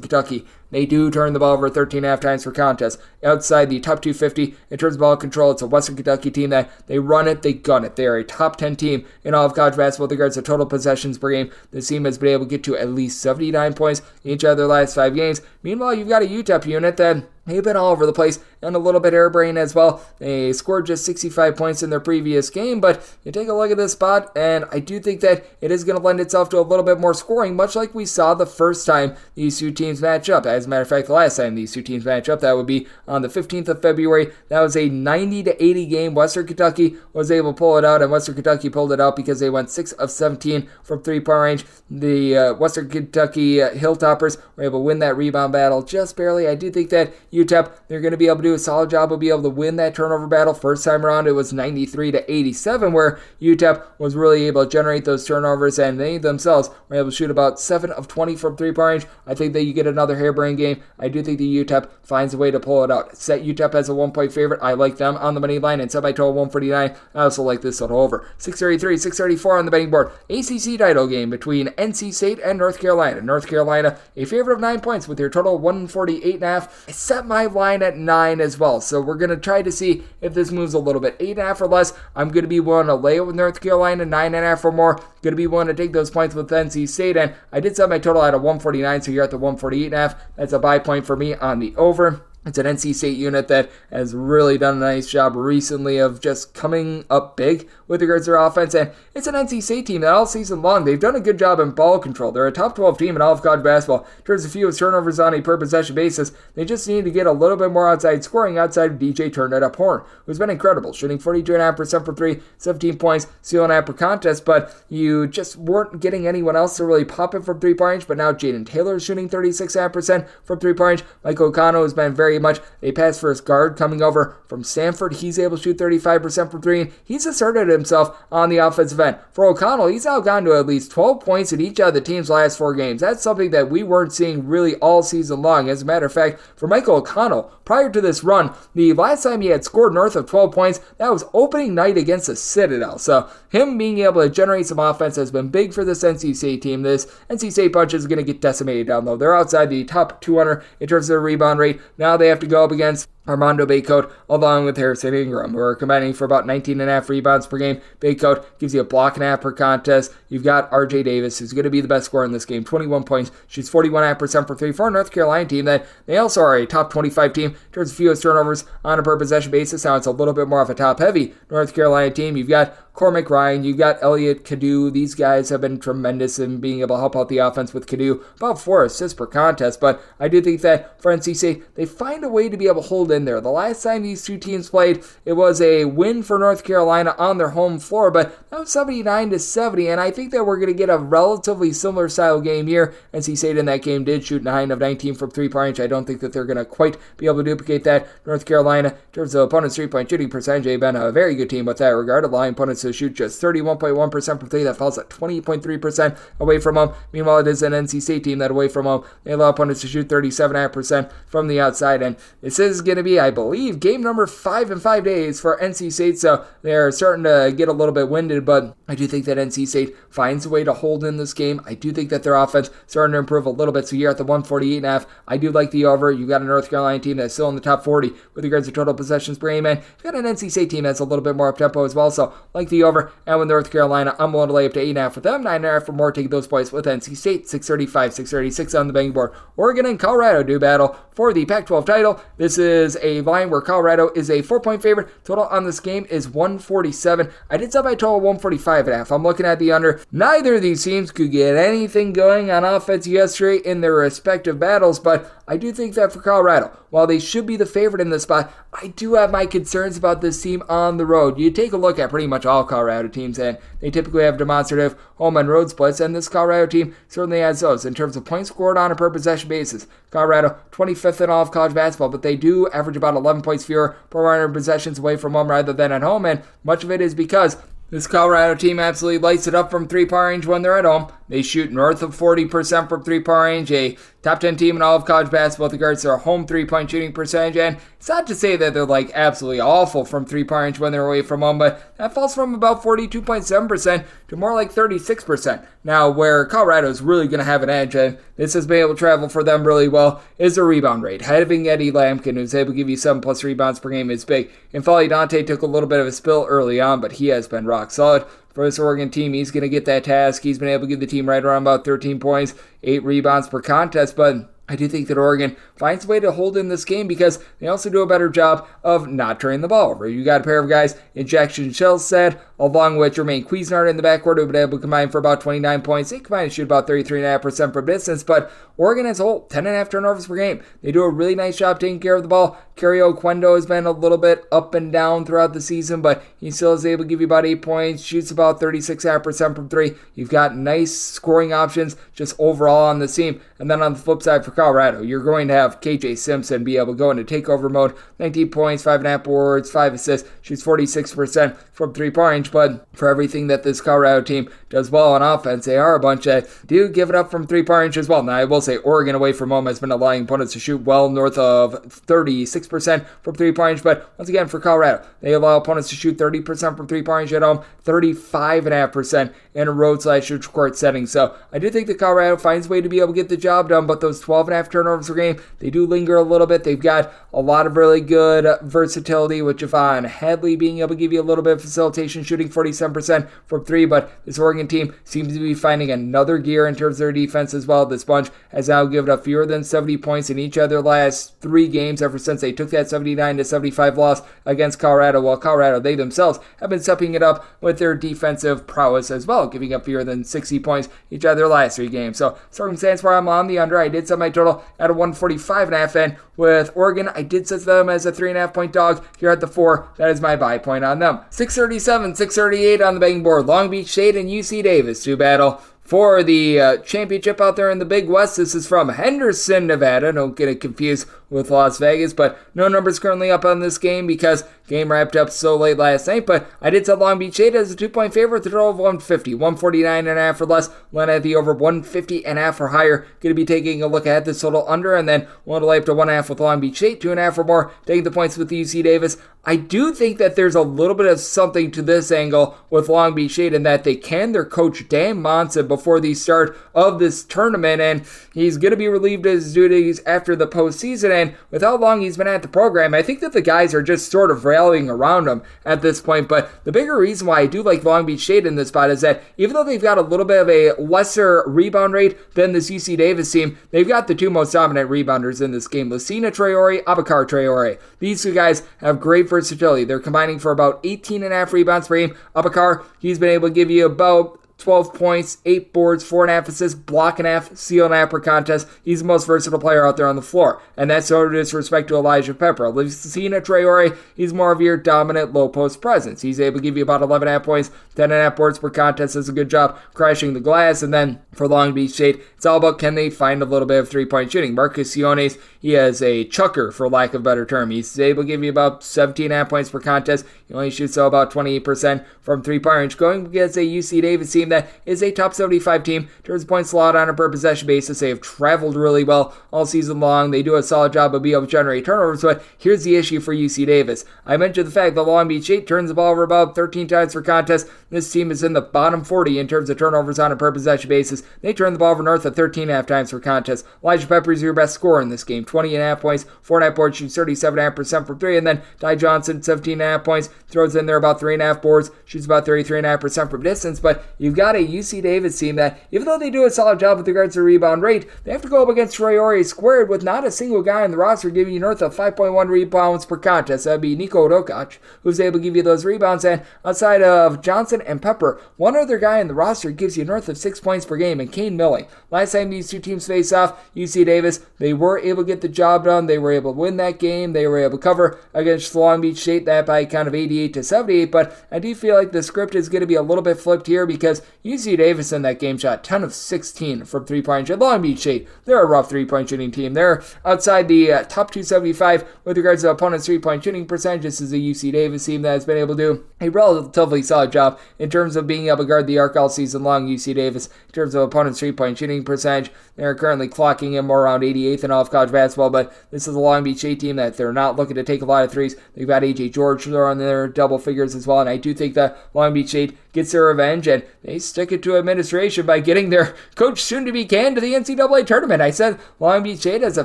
Kentucky. They do turn the ball over 13.5 times per contest. Outside the top 250 in terms of ball control, it's a Western Kentucky team that they run it, they gun it. They are a top 10 team in all of college basketball with regards to total possessions per game. This team has been able to get to at least 79 points in each of their last 5 games. Meanwhile, you've got a UTEP unit that they've been all over the place and a little bit airbrained as well. They scored just 65 points in their previous game, but you take a look at this spot, and I do think that it is going to lend itself to a little bit more scoring, much like we saw the first time these two teams match up. As a matter of fact, the last time these two teams match up, that would be on the 15th of February. That was a 90-80 game. Western Kentucky was able to pull it out, and Western Kentucky pulled it out because they went 6 of 17 from 3-point range. The Western Kentucky Hilltoppers were able to win that rebound battle just barely. I do think that UTEP, they're going to be able to do a solid job of being able to win that turnover battle. First time around, it was 93-87, where UTEP was really able to generate those turnovers, and they themselves were able to shoot about 7 of 20 from 3-point range. I think that you get another harebrained game. I do think the UTEP finds a way to pull it out. Set UTEP as a 1-point favorite. I like them on the money line, and set my total 149. I also like this total over. 633, 634 on the betting board. ACC title game between NC State and North Carolina. North Carolina, a favorite of 9 points with their total 148.5. I set my line at 9 as well, so we're going to try to see if this moves a little bit. 8.5 or less, I'm going to be willing to lay it with North Carolina. 9.5 or more, going to be willing to take those points with NC State, and I did set my total at a 149, so you're at the 148.5. That's a buy point for me on the over. It's an NC State unit that has really done a nice job recently of just coming up big with regards to their offense, and it's an NC State team that all season long, they've done a good job in ball control. They're a top 12 team in all of college basketball. In terms of fewest turnovers on a per-possession basis, they just need to get a little bit more outside scoring outside of DJ Turner-Horn, who's been incredible, shooting 42.5% from 3, 17 points, stealing half per contest, but you just weren't getting anyone else to really pop it from three-point range, but now Jaden Taylor is shooting 36.5% from three-point range. Michael O'Connell has been very much a pass-first guard coming over from Stanford. He's able to shoot 35% from 3, and he's asserted himself on the offensive end. For O'Connell, he's now gone to at least 12 points in each of the team's last 4 games. That's something that we weren't seeing really all season long. As a matter of fact, for Michael O'Connell, prior to this run, the last time he had scored north of 12 points, that was opening night against the Citadel. So him being able to generate some offense has been big for this NC State team. This NC State bunch is going to get decimated down low. They're outside the top 200 in terms of their rebound rate. Now they have to go up against Armando Baycoat along with Harrison Ingram, who are combining for about 19.5 rebounds per game. Baycoat gives you a block and a half per contest. You've got RJ Davis, who's going to be the best scorer in this game, 21 points, shoots 41.5% for 3 for a North Carolina team that they also are a top 25 team in terms of fewest turnovers on a per possession basis. Now it's a little bit more of a top heavy North Carolina team. You've got Cormac Ryan, you've got Elliot Cadu. These guys have been tremendous in being able to help out the offense with Cadu, about 4 assists per contest, but I do think that for NC State, they find a way to be able to hold in there. The last time these two teams played, it was a win for North Carolina on their home floor, but that was 79-70, and I think that we're going to get a relatively similar style game here. NC State in that game did shoot 9 of 19 from three-point range. I don't think that they're going to quite be able to duplicate that. North Carolina, in terms of opponents' three-point shooting percentage, they've been a very good team with that regard, allowing opponents to shoot just 31.1% from 3. That falls at 20.3% away from home. Meanwhile, it is an NC State team that away from home, they allow opponents to shoot 37.5% from the outside, and this is going to be, I believe, game number 5 in 5 days for NC State, so they're starting to get a little bit winded, but I do think that NC State finds a way to hold in this game. I do think that their offense starting to improve a little bit, so you're at the 148.5. I do like the over. You've got a North Carolina team that's still in the top 40 with regards to total possessions per game, and you've got an NC State team that's a little bit more up-tempo as well, so like the over, and with North Carolina, I'm willing to lay up to 8.5 with them, 9.5 for more, take those points with NC State, 635, 636 on the betting board. Oregon and Colorado do battle for the Pac-12 title. This is a line where Colorado is a 4-point favorite. Total on this game is 147. I did set my total 145.5. I'm looking at the under. Neither of these teams could get anything going on offense yesterday in their respective battles, but I do think that for Colorado, while they should be the favorite in this spot, I do have my concerns about this team on the road. You take a look at pretty much all Colorado teams, and they typically have demonstrative home and road splits, and this Colorado team certainly has those. In terms of points scored on a per possession basis, Colorado 25th in all of college basketball, but they do average about 11 points fewer per 100 possessions away from home rather than at home, and much of it is because this Colorado team absolutely lights it up from three-point range when they're at home. They shoot north of 40% from three-point range, a top 10 team in all of college basketball with regards to their home three-point shooting percentage. And it's not to say that they're like absolutely awful from three-point range when they're away from home, but that falls from about 42.7% to more like 36%. Now, where Colorado is really going to have an edge, and this has been able to travel for them really well, is the rebound rate. Having Eddie Lampkin, who's able to give you 7+ rebounds per game, is big. And Foley Dante took a little bit of a spill early on, but he has been rock solid. For this Oregon team, he's going to get that task. He's been able to give the team right around about 13 points, 8 rebounds per contest, but I do think that Oregon finds a way to hold in this game because they also do a better job of not turning the ball over. You got a pair of guys in Jackson Shellstead, along with Jermaine Cuisinart in the backcourt, who've been able to combine for about 29 points. They combine to shoot about 33.5% from distance, but Oregon as a whole, 10.5 turnovers per game. They do a really nice job taking care of the ball. Kerry Oquendo has been a little bit up and down throughout the season, but he still is able to give you about 8 points, shoots about 36.5% from 3. You've got nice scoring options just overall on the team. And then on the flip side for Colorado, you're going to have KJ Simpson be able to go into takeover mode. 19 points, 5.5 boards, 5 assists, shoots 46% from three-point range. But for everything that this Colorado team does well on offense, they are a bunch that do give it up from three-point range as well. Now, I will say Oregon away from home has been allowing opponents to shoot well north of 36% from three-point range. But once again, for Colorado, they allow opponents to shoot 30% from three-point range at home, 35.5% in a road/court setting. So I do think that Colorado finds a way to be able to get the job done, but those 12.5 turnovers per game, they do linger a little bit. They've got a lot of really good versatility with Javon Headley being able to give you a little bit of facilitation shooting shooting 47% from three, but this Oregon team seems to be finding another gear in terms of their defense as well. This bunch has now given up fewer than 70 points in each of their last 3 games ever since they took that 79-75 loss against Colorado, while Colorado, they themselves have been stepping it up with their defensive prowess as well, giving up fewer than 60 points each of their last 3 games. So circumstance where I'm on the under. I did set my total at a 145.5, and with Oregon, I did set them as a 3.5 point dog here at the 4. That is my buy point on them. 637, 638 on the betting board. Long Beach State and UC Davis to battle for the championship out there in the Big West. This is from Henderson, Nevada. Don't get it confused with Las Vegas, but no numbers currently up on this game because game wrapped up so late last night. But I did set Long Beach State as a 2-point favorite with a total of 150, 149.5 or less. One at the over 150.5 or higher. Going to be taking a look at this total under, and then one to lay up to 1.5 with Long Beach State, 2.5 or more taking the points with UC Davis. I do think that there's a little bit of something to this angle with Long Beach State in that they can their coach Dan Monson before the start of this tournament, and he's going to be relieved of his duties after the postseason. And with how long he's been at the program, I think that the guys are just sort of rallying around him at this point. But the bigger reason why I do like Long Beach State in this spot is that even though they've got a little bit of a lesser rebound rate than this UC Davis team, they've got the 2 most dominant rebounders in this game, Lucina Traore, Abakar Traore. These 2 guys have great versatility. They're combining for about 18.5 rebounds per game. Abakar, he's been able to give you about 12 points, 8 boards, 4.5 assists, block and half, steal and half per contest. He's the most versatile player out there on the floor. And that's no disrespect to Elijah Pepper. Lucina Traore, he's more of your dominant low post presence. He's able to give you about 11.5 points, 10.5 boards per contest. Does a good job crashing the glass. And then for Long Beach State, it's all about can they find a little bit of 3-point shooting. Marcus Siones, he has a chucker for lack of a better term. He's able to give you about 17.5 points per contest. He only shoots about 28% from 3-point range. Going against a UC Davis team that is a top 75 team in terms of points allowed on a per possession basis. They have traveled really well all season long. They do a solid job of being able to generate turnovers, but here's the issue for UC Davis. I mentioned the fact that Long Beach State turns the ball over about 13 times per contest. This team is in the bottom 40 in terms of turnovers on a per possession basis. They turn the ball over north of 13.5 times per contest. Elijah Pepper is your best scorer in this game. 20.5 points, 4.5 boards, shoots 37.5% from 3, and then Ty Johnson, 17.5 points, throws in there about 3.5 boards, shoots about 33.5% from distance. But you've got a UC Davis team that, even though they do a solid job with regards to rebound rate, they have to go up against Traore squared with not a single guy on the roster giving you north of 5.1 rebounds per contest. That'd be Niko Rokac, who's able to give you those rebounds. And outside of Johnson and Pepper, one other guy in the roster gives you north of 6 points per game, and Kane Milling. Last time these 2 teams faced off, UC Davis, they were able to get the job done. They were able to win that game. They were able to cover against Long Beach State, that by kind of 88-78. But I do feel like the script is going to be a little bit flipped here because UC Davis in that game shot 10 of 16 from 3-point range. Long Beach State, they're a rough 3-point shooting team. They're outside the top 275 with regards to opponents' 3-point shooting percentage. This is a UC Davis team that has been able to do a relatively solid job in terms of being able to guard the arc all season long. UC Davis, in terms of opponents' 3-point shooting percentage, they're currently clocking in more around 88th in all of college basketball, but this is a Long Beach State team that they're not looking to take a lot of threes. They've got A.J. George throwing their double figures as well, and I do think that Long Beach State gets their revenge, and they stick it to administration by getting their coach soon to be canned to the NCAA tournament. I said Long Beach State as a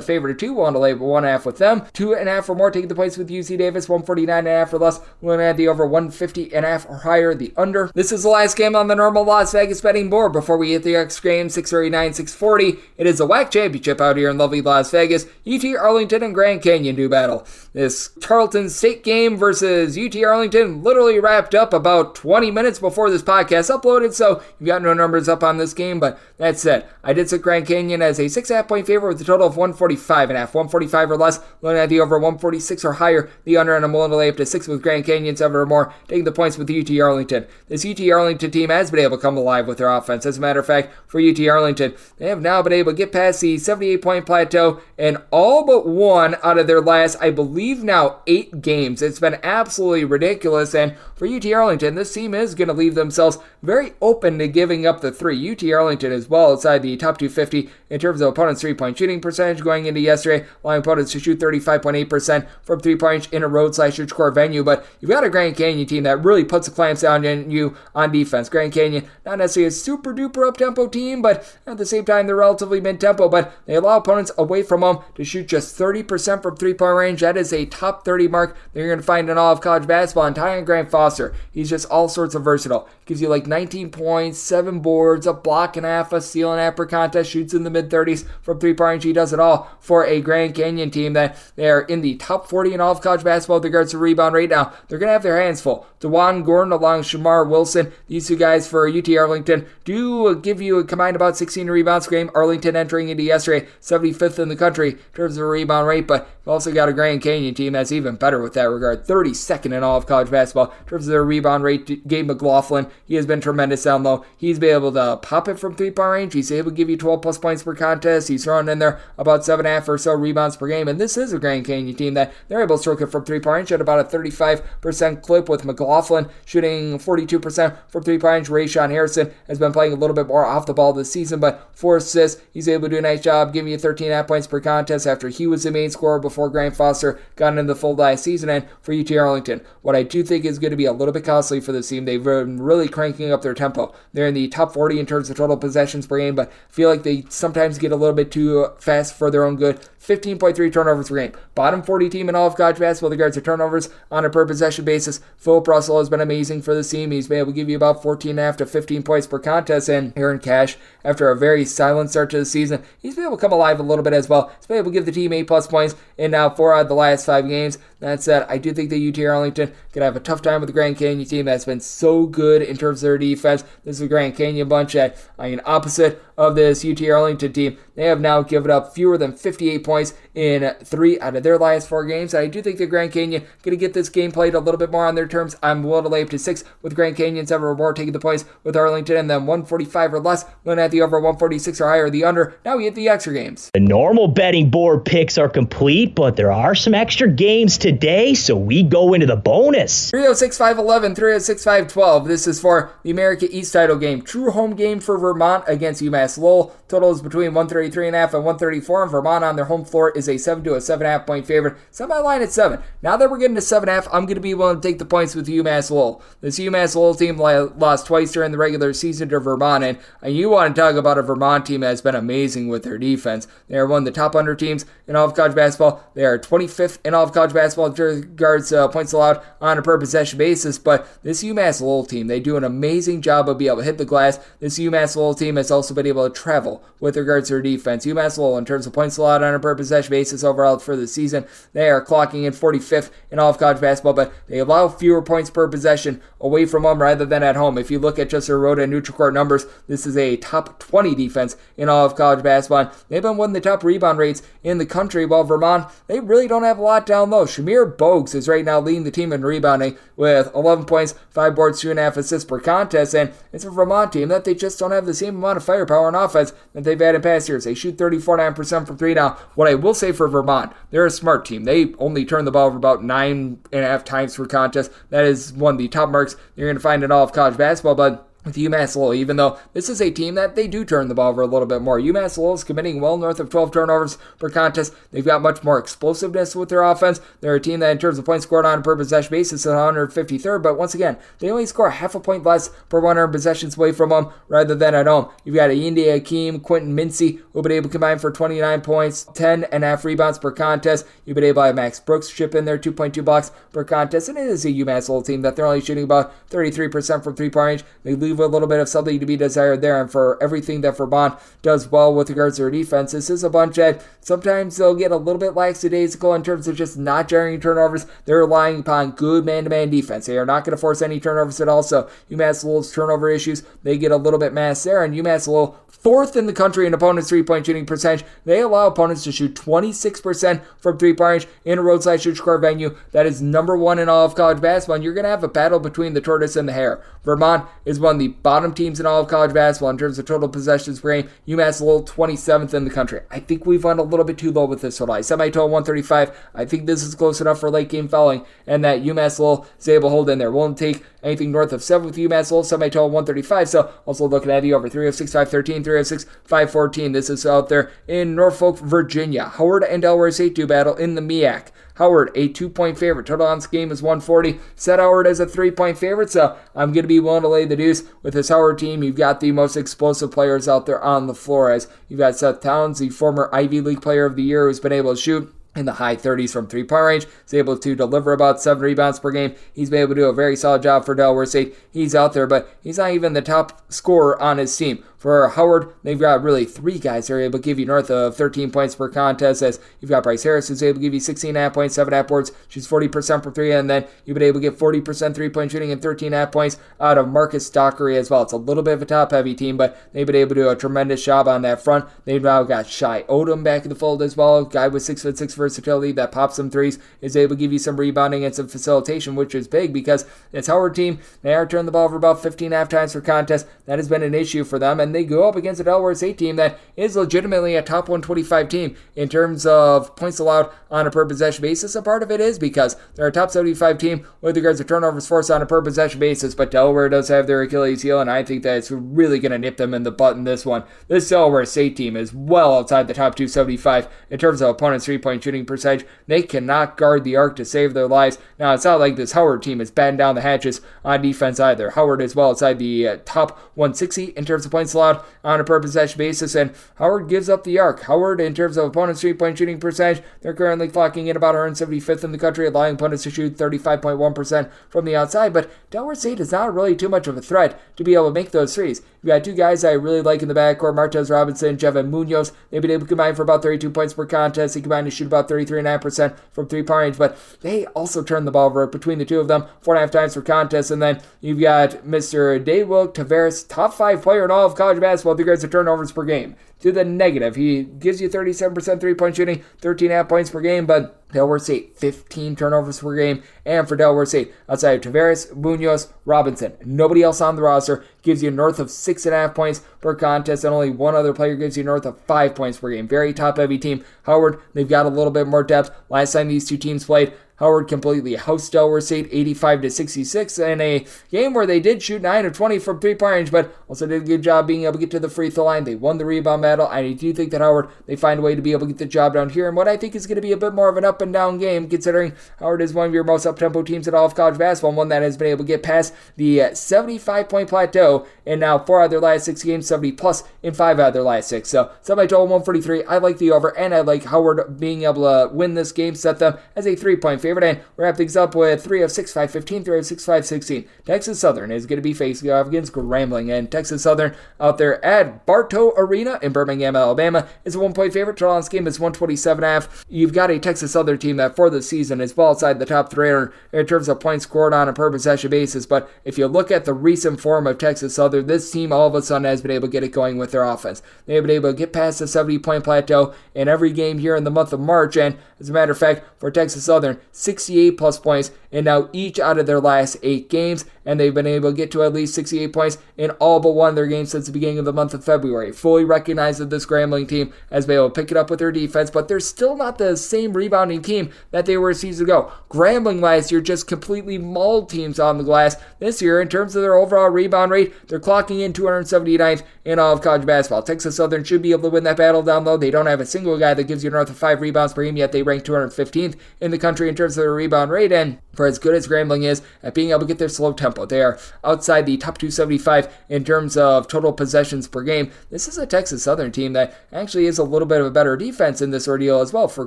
favorite of 2, want to lay 1.5 with them, 2.5 or more taking the points with UC Davis, 149.5 or less, looking at the over 150.5 or higher, the under. This is the last game on the normal Las Vegas betting board before we hit the X game, 639, 640. It is a WAC championship out here in lovely Las Vegas. UT Arlington and Grand Canyon do battle. This Tarleton State game versus UT Arlington literally wrapped up about 20 minutes before this podcast uploaded, so you've got no numbers up on this game, but that said, I did set Grand Canyon as a 6.5 point favorite with a total of 145.5, 145 or less, looking at the over 146 or higher, the under, and I'm willing to lay up to 6 with Grand Canyon, 7 or more, taking the points with UT Arlington. This UT Arlington team has been able to come alive with their offense. As a matter of fact, for UT Arlington, they have now been able to get past the 78-point plateau in all but one out of their last, I believe now, 8 games. It's been absolutely ridiculous, and for UT Arlington, this team is going to leave leave themselves very open to giving up the three. UT Arlington is well outside the top 250 in terms of opponents' three-point shooting percentage going into yesterday, allowing opponents to shoot 35.8% from three-point in a road/core venue. But you've got a Grand Canyon team that really puts the clamps down on you on defense. Grand Canyon, not necessarily a super-duper up-tempo team, but at the same time, they're relatively mid-tempo, but they allow opponents away from them to shoot just 30% from three-point range. That is a top 30 mark that you're going to find in all of college basketball. And Tyon Grant Foster, he's just all sorts of versatile. Gives you like 19 points, 7 boards, a block and a half, a steal and a half per contest, shoots in the mid-30s from three-point range. He does it all for a Grand Canyon team that they are in the top 40 in all of college basketball with regards to rebound rate. Now, they're going to have their hands full. DeJuan Gordon along with Shamar Wilson, these two guys for UT Arlington, do give you a combined about 16 rebounds per game. Arlington entering into yesterday, 75th in the country in terms of rebound rate, but you've also got a Grand Canyon team that's even better with that regard. 32nd in all of college basketball in terms of their rebound rate. Gabe McLaughlin, he has been tremendous down low. He's been able to pop it from three-point range. He's able to give you 12 plus points per contest. He's throwing in there about 7.5 or so rebounds per game, and this is a Grand Canyon team that they're able to stroke it from three-point range at about a 35% clip, with McLaughlin shooting 42% from three-point range. Rayshawn Harrison has been playing a little bit more off the ball this season, but 4 assists. He's able to do a nice job giving you 13.5 points per contest after he was the main scorer before Grant Foster got into the fold last season. And for UT Arlington, what I do think is going to be a little bit costly for this team, they've been really cranking up their tempo. They're in the top 40 in terms of total possessions per game, but feel like they sometimes get a little bit too fast for their own good. 15.3 turnovers per game. Bottom 40 team in all of college basketball with regards to turnovers on a per possession basis. Philip Russell has been amazing for this team. He's been able to give you about 14.5 to 15 points per contest. And Aaron Cash, after a very silent start to the season, he's been able to come alive a little bit as well. He's been able to give the team 8 plus points in now 4 out of the last 5 games. That said, I do think that UT Arlington could have a tough time with the Grand Canyon team that's been so good in terms of their defense. This is a Grand Canyon bunch that, opposite of this UT Arlington team, they have now given up fewer than 58 points in 3 out of their last 4 games. I do think the Grand Canyon going to get this game played a little bit more on their terms. I'm willing to lay up to 6 with Grand Canyon, 7 or more taking the points with Arlington, and then 145 or less when at the over, 146 or higher the under. Now we hit the extra games. The normal betting board picks are complete, but there are some extra games today, so we go into the bonus. 306-511, 306-512. This is for the America East title game. True home game for Vermont against UMass Lowell. Total is between 133.5 and 134, and Vermont on their home floor is a 7 to a 7.5 point favorite. Semi-line at 7. Now that we're getting to 7.5, I'm going to be willing to take the points with UMass Lowell. This UMass Lowell team lost twice during the regular season to Vermont, and you want to talk about a Vermont team that's been amazing with their defense. They are one of the top under teams in all of college basketball. They are 25th in all of college basketball in regards to points allowed on a per possession basis, but this UMass Lowell team, they do an amazing job of being able to hit the glass. This UMass Lowell team has also been able to travel with regards to their defense. UMass Lowell, in terms of points allowed on a per possession basis overall for the season, they are clocking in 45th in all of college basketball, but they allow fewer points per possession away from home rather than at home. If you look at just their road and neutral court numbers, this is a top 20 defense in all of college basketball. They've been one of the top rebound rates in the country, while Vermont, they really don't have a lot down low. Shamir Bogues is right now leading the team in rebounding with 11 points, 5 boards, 2.5 assists per contest, and it's a Vermont team that they just don't have the same amount of firepower on offense that they've had in past years. They shoot 34.9% from 3 now. What I will say for Vermont, they're a smart team. They only turn the ball over about 9.5 times per contest. That is one of the top marks you're going to find in all of college basketball, but with UMass Lowell, even though this is a team that they do turn the ball over a little bit more. UMass Lowell is committing well north of 12 turnovers per contest. They've got much more explosiveness with their offense. They're a team that, in terms of points scored on a per possession basis, is 153rd, but once again, they only score half a point less per 100 possessions away from them rather than at home. You've got Indy Hakeem, Quentin Mincy, who've been able to combine for 29 points, 10.5 rebounds per contest. You've been able to have Max Brooks chip in there, 2.2 blocks per contest, and it is a UMass Lowell team that they're only shooting about 33% from three-point range. They leave a little bit of something to be desired there, and for everything that Vermont does well with regards to their defense, this is a bunch that sometimes they'll get a little bit lackadaisical in terms of just not generating turnovers. They're relying upon good man-to-man defense. They are not going to force any turnovers at all, so UMass Lowell's turnover issues, they get a little bit masked there, and UMass Lowell, 4th in the country in opponents' three-point shooting percentage. They allow opponents to shoot 26% from three-point range in a roadside-shoot-score venue. That is number 1 in all of college basketball, and you're going to have a battle between the tortoise and the hare. Vermont is one of the bottom teams in all of college basketball in terms of total possessions per game. UMass Lowell, 27th in the country. I think we've went a little bit too low with this total. Semi-total 135. I think this is close enough for late game fouling, and that UMass Lowell is able to hold in there. We'll take anything north of 7 with UMass Lowell, semi-total 135. So also looking at the over 306-513, 306-514. This is out there in Norfolk, Virginia. Howard and Delaware State do battle in the MEAC. Howard, a 2-point favorite. Total on this game is 140. Set Howard as a 3-point favorite, so I'm going to be willing to lay the deuce with this Howard team. You've got the most explosive players out there on the floor, as you've got Seth Towns, the former Ivy League Player of the Year, who's been able to shoot in the high 30s from three-point range. He's able to deliver about 7 rebounds per game. He's been able to do a very solid job for Delaware State. He's out there, but he's not even the top scorer on his team. For Howard, they've got really 3 guys that are able to give you north of 13 points per contest, as you've got Bryce Harris, who's able to give you 16.5 points, 7.5 boards, shoots 40% from 3, and then you've been able to get 40% three-point shooting and 13.5 points out of Marcus Dockery as well. It's a little bit of a top-heavy team, but they've been able to do a tremendous job on that front. They've now got Shai Odom back in the fold as well, a guy with 6'6" versatility that pops some threes, is able to give you some rebounding and some facilitation, which is big because this Howard team, they are turning the ball over about 15.5 times per contest. That has been an issue for them, and they go up against a Delaware State team that is legitimately a top 125 team in terms of points allowed on a per possession basis. A part of it is because they're a top 75 team with regards to turnovers forced on a per possession basis, but Delaware does have their Achilles heel, and I think that it's really going to nip them in the butt in this one. This Delaware State team is well outside the top 275 in terms of opponents' three-point shooting percentage. They cannot guard the arc to save their lives. Now, it's not like this Howard team is batting down the hatches on defense either. Howard is well outside the top 160 in terms of points allowed on a per possession basis, and Howard gives up the arc. Howard, in terms of opponents' three-point shooting percentage, they're currently clocking in about 175th in the country, allowing opponents to shoot 35.1% from the outside, but Delaware State is not really too much of a threat to be able to make those threes. You've got 2 guys I really like in the backcourt, Martez Robinson, Jevin Munoz. They've been able to combine for about 32 points per contest. They combine to shoot about 33.5% from three-point range, but they also turn the ball over between the two of them 4.5 times per contest. And then you've got Mr. Daywilk Tavares, top 5 player in all of college basketball with regards to turnovers per game. To the negative, he gives you 37% three-point shooting, 13.5 points per game, but Delaware State, 15 turnovers per game. And for Delaware State, outside of Tavares, Munoz, Robinson, nobody else on the roster gives you north of 6.5 points per contest, and only one other player gives you north of 5 points per game. Very top-heavy team. Howard, they've got a little bit more depth. Last time these two teams played, Howard completely housed Delaware State 85-66 in a game where they did shoot 9 of 20 from three-point range, but also did a good job being able to get to the free throw line. They won the rebound battle. I do think that Howard, they find a way to be able to get the job down here, and what I think is going to be a bit more of an up and down game, considering Howard is one of your most up-tempo teams in all of college basketball, and one that has been able to get past the 75-point plateau in now 4 out of their last 6 games, 70 plus in 5 out of their last 6. So semi-total 143. I like the over, and I like Howard being able to win this game, set them as a 3-point favorite, and wrap things up with 3 of 6, 5-15, 3 of 6, 5-16. Texas Southern is going to be facing off against Grambling, and Texas Southern out there at Bartow Arena in Birmingham, Alabama is a 1-point favorite. Total on this game is 127.5. You've got a Texas Southern team that for the season is well outside the top 300 in terms of points scored on a per possession basis, but if you look at the recent form of Texas Southern, this team all of a sudden has been able to get it going with their offense. They've been able to get past the 70-point plateau in every game here in the month of March, and as a matter of fact, for Texas Southern, 68 plus points in now each out of their last 8 games, and they've been able to get to at least 68 points in all but one of their games since the beginning of the month of February. Fully recognize that this Grambling team has been able to pick it up with their defense, but they're still not the same rebounding team that they were a season ago. Grambling last year just completely mauled teams on the glass. This year, in terms of their overall rebound rate, they're clocking in 279th in all of college basketball. Texas Southern should be able to win that battle down low. They don't have a single guy that gives you north of 5 rebounds per game, yet they rank 215th in the country in terms of their rebound rate, and for as good as Grambling is at being able to get their slow tempo, they are outside the top 275 in terms of total possessions per game. This is a Texas Southern team that actually is a little bit of a better defense in this ordeal as well. For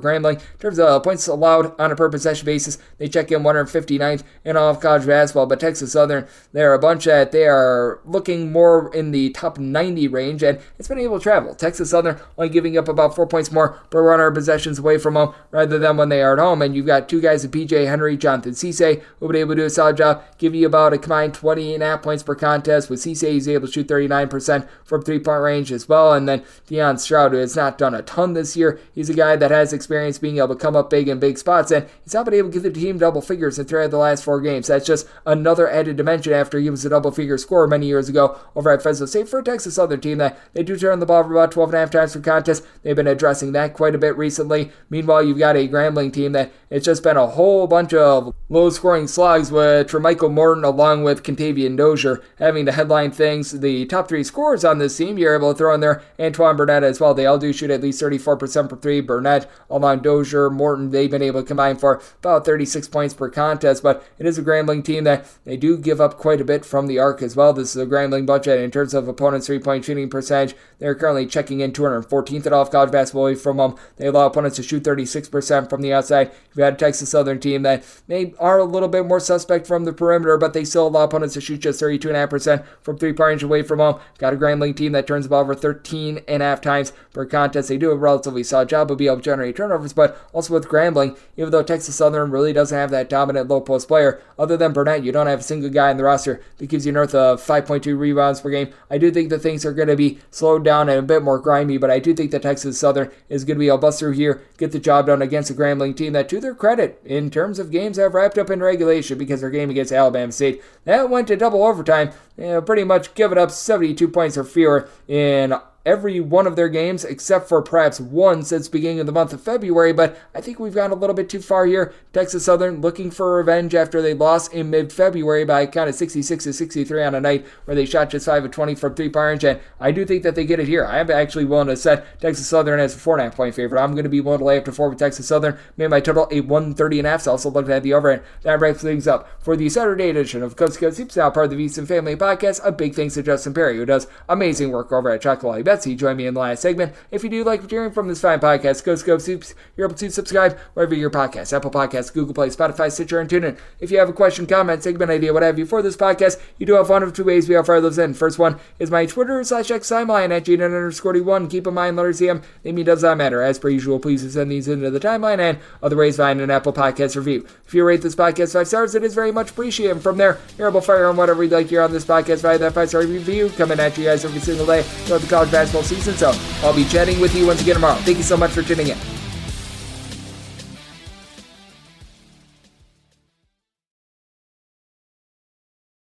Grambling, in terms of points allowed on a per possession basis, they check in 159th in all of college basketball, but Texas Southern, they're a bunch that they are looking more in the top 90 range, and it's been able to travel. Texas Southern only giving up about 4 points more per run or possessions away from home rather than when they are at home, and you've got 2 guys at PJ Henry, Jonathan Cisse, who have been able to do a solid job, give you about a combined 20.5 points per contest. With Cisse, he's able to shoot 39% from three-point range as well, and then Deion Stroud, who has not done a ton this year, he's a guy that has experience being able to come up big in big spots, and he's not been able to give the team double figures in 3 out of the last 4 games. That's just another added dimension after he was a double-figure scorer many years ago over at Fresno State. For a Texas Southern team that they do turn the ball over about 12.5 times per contest, they've been addressing that quite a bit recently. Meanwhile, you've got a Grambling team that it's just been a whole bunch of low-scoring slogs with Tremichael Morton along with Contavious Dozier having to headline things. The top three scorers on this team, you're able to throw in there Antoine Burnett as well. They all do shoot at least 34% from three. Burnett, along Dozier, Morton, they've been able to combine for about 36 points per contest, but it is a Grambling team that they do give up quite a bit from the arc as well. This is a Grambling budget in terms of opponents' three-point shooting percentage. They're currently checking in 214th at all of college basketball away from them. They allow opponents to shoot 36% from the outside. You've had a Texas Southern team that they are a little bit more suspect from the perimeter, but they still allow opponents to shoot just 32.5% from three-point range away from home. Got a Grambling team that turns the ball over 13.5 times per contest. They do a relatively solid job of being able to generate turnovers, but also with Grambling, even though Texas Southern really doesn't have that dominant low-post player, other than Burnett, you don't have a single guy in the roster that gives you north of 5.2 rebounds per game. I do think that things are going to be slowed down and a bit more grimy, but I do think that Texas Southern is going to be able to bust through here, get the job done against a Grambling team that, to their credit, in terms of games have wrapped up in regulation, because their game against Alabama State, that went to double overtime, pretty much giving up 72 points or fewer in every one of their games, except for perhaps one since the beginning of the month of February, but I think we've gone a little bit too far here. Texas Southern looking for revenge after they lost in mid-February by kind of 66-63 on a night where they shot just 5 of 20 from three-point range, and I do think that they get it here. I'm actually willing to set Texas Southern as a 4.5 point favorite. I'm going to be willing to lay up to 4 with Texas Southern. Made my total a 130.5, so also looked at the over, and that wraps things up for the Saturday edition of Coast to Coast Hoops, now part of the VSiN Family Podcast. A big thanks to Justin Perri, who does amazing work over at Chocolate Valley Bets. He joined me in the last segment. If you do like what you're hearing from this fine podcast, Coast to Coast Hoops, you're able to subscribe wherever your podcasts, Apple Podcasts, Google Play, Spotify, Stitcher, and TuneIn. If you have a question, comment, segment idea, what have you for this podcast, you do have one of two ways we offer those in. First one is my Twitter/X timeline at @GNN_D1. Keep in mind, letters CM, name does not matter. As per usual, please send these into the timeline, and other ways find an Apple Podcast review. If you rate this podcast 5 stars, it is very much appreciated. And from there, you're able to fire on whatever you'd like to hear on this podcast via that 5-star review coming at you guys every single day throughout the college basketball season. So I'll be chatting with you once again tomorrow. Thank you so much for tuning in.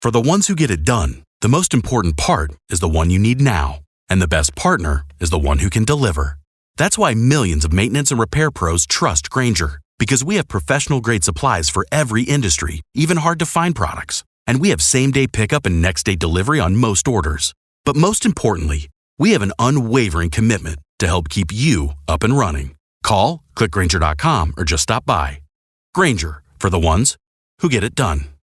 For the ones who get it done, the most important part is the one you need now. And the best partner is the one who can deliver. That's why millions of maintenance and repair pros trust Grainger, because we have professional-grade supplies for every industry, even hard-to-find products. And we have same-day pickup and next-day delivery on most orders. But most importantly, we have an unwavering commitment to help keep you up and running. Call, click Grainger.com, or just stop by. Grainger, for the ones who get it done.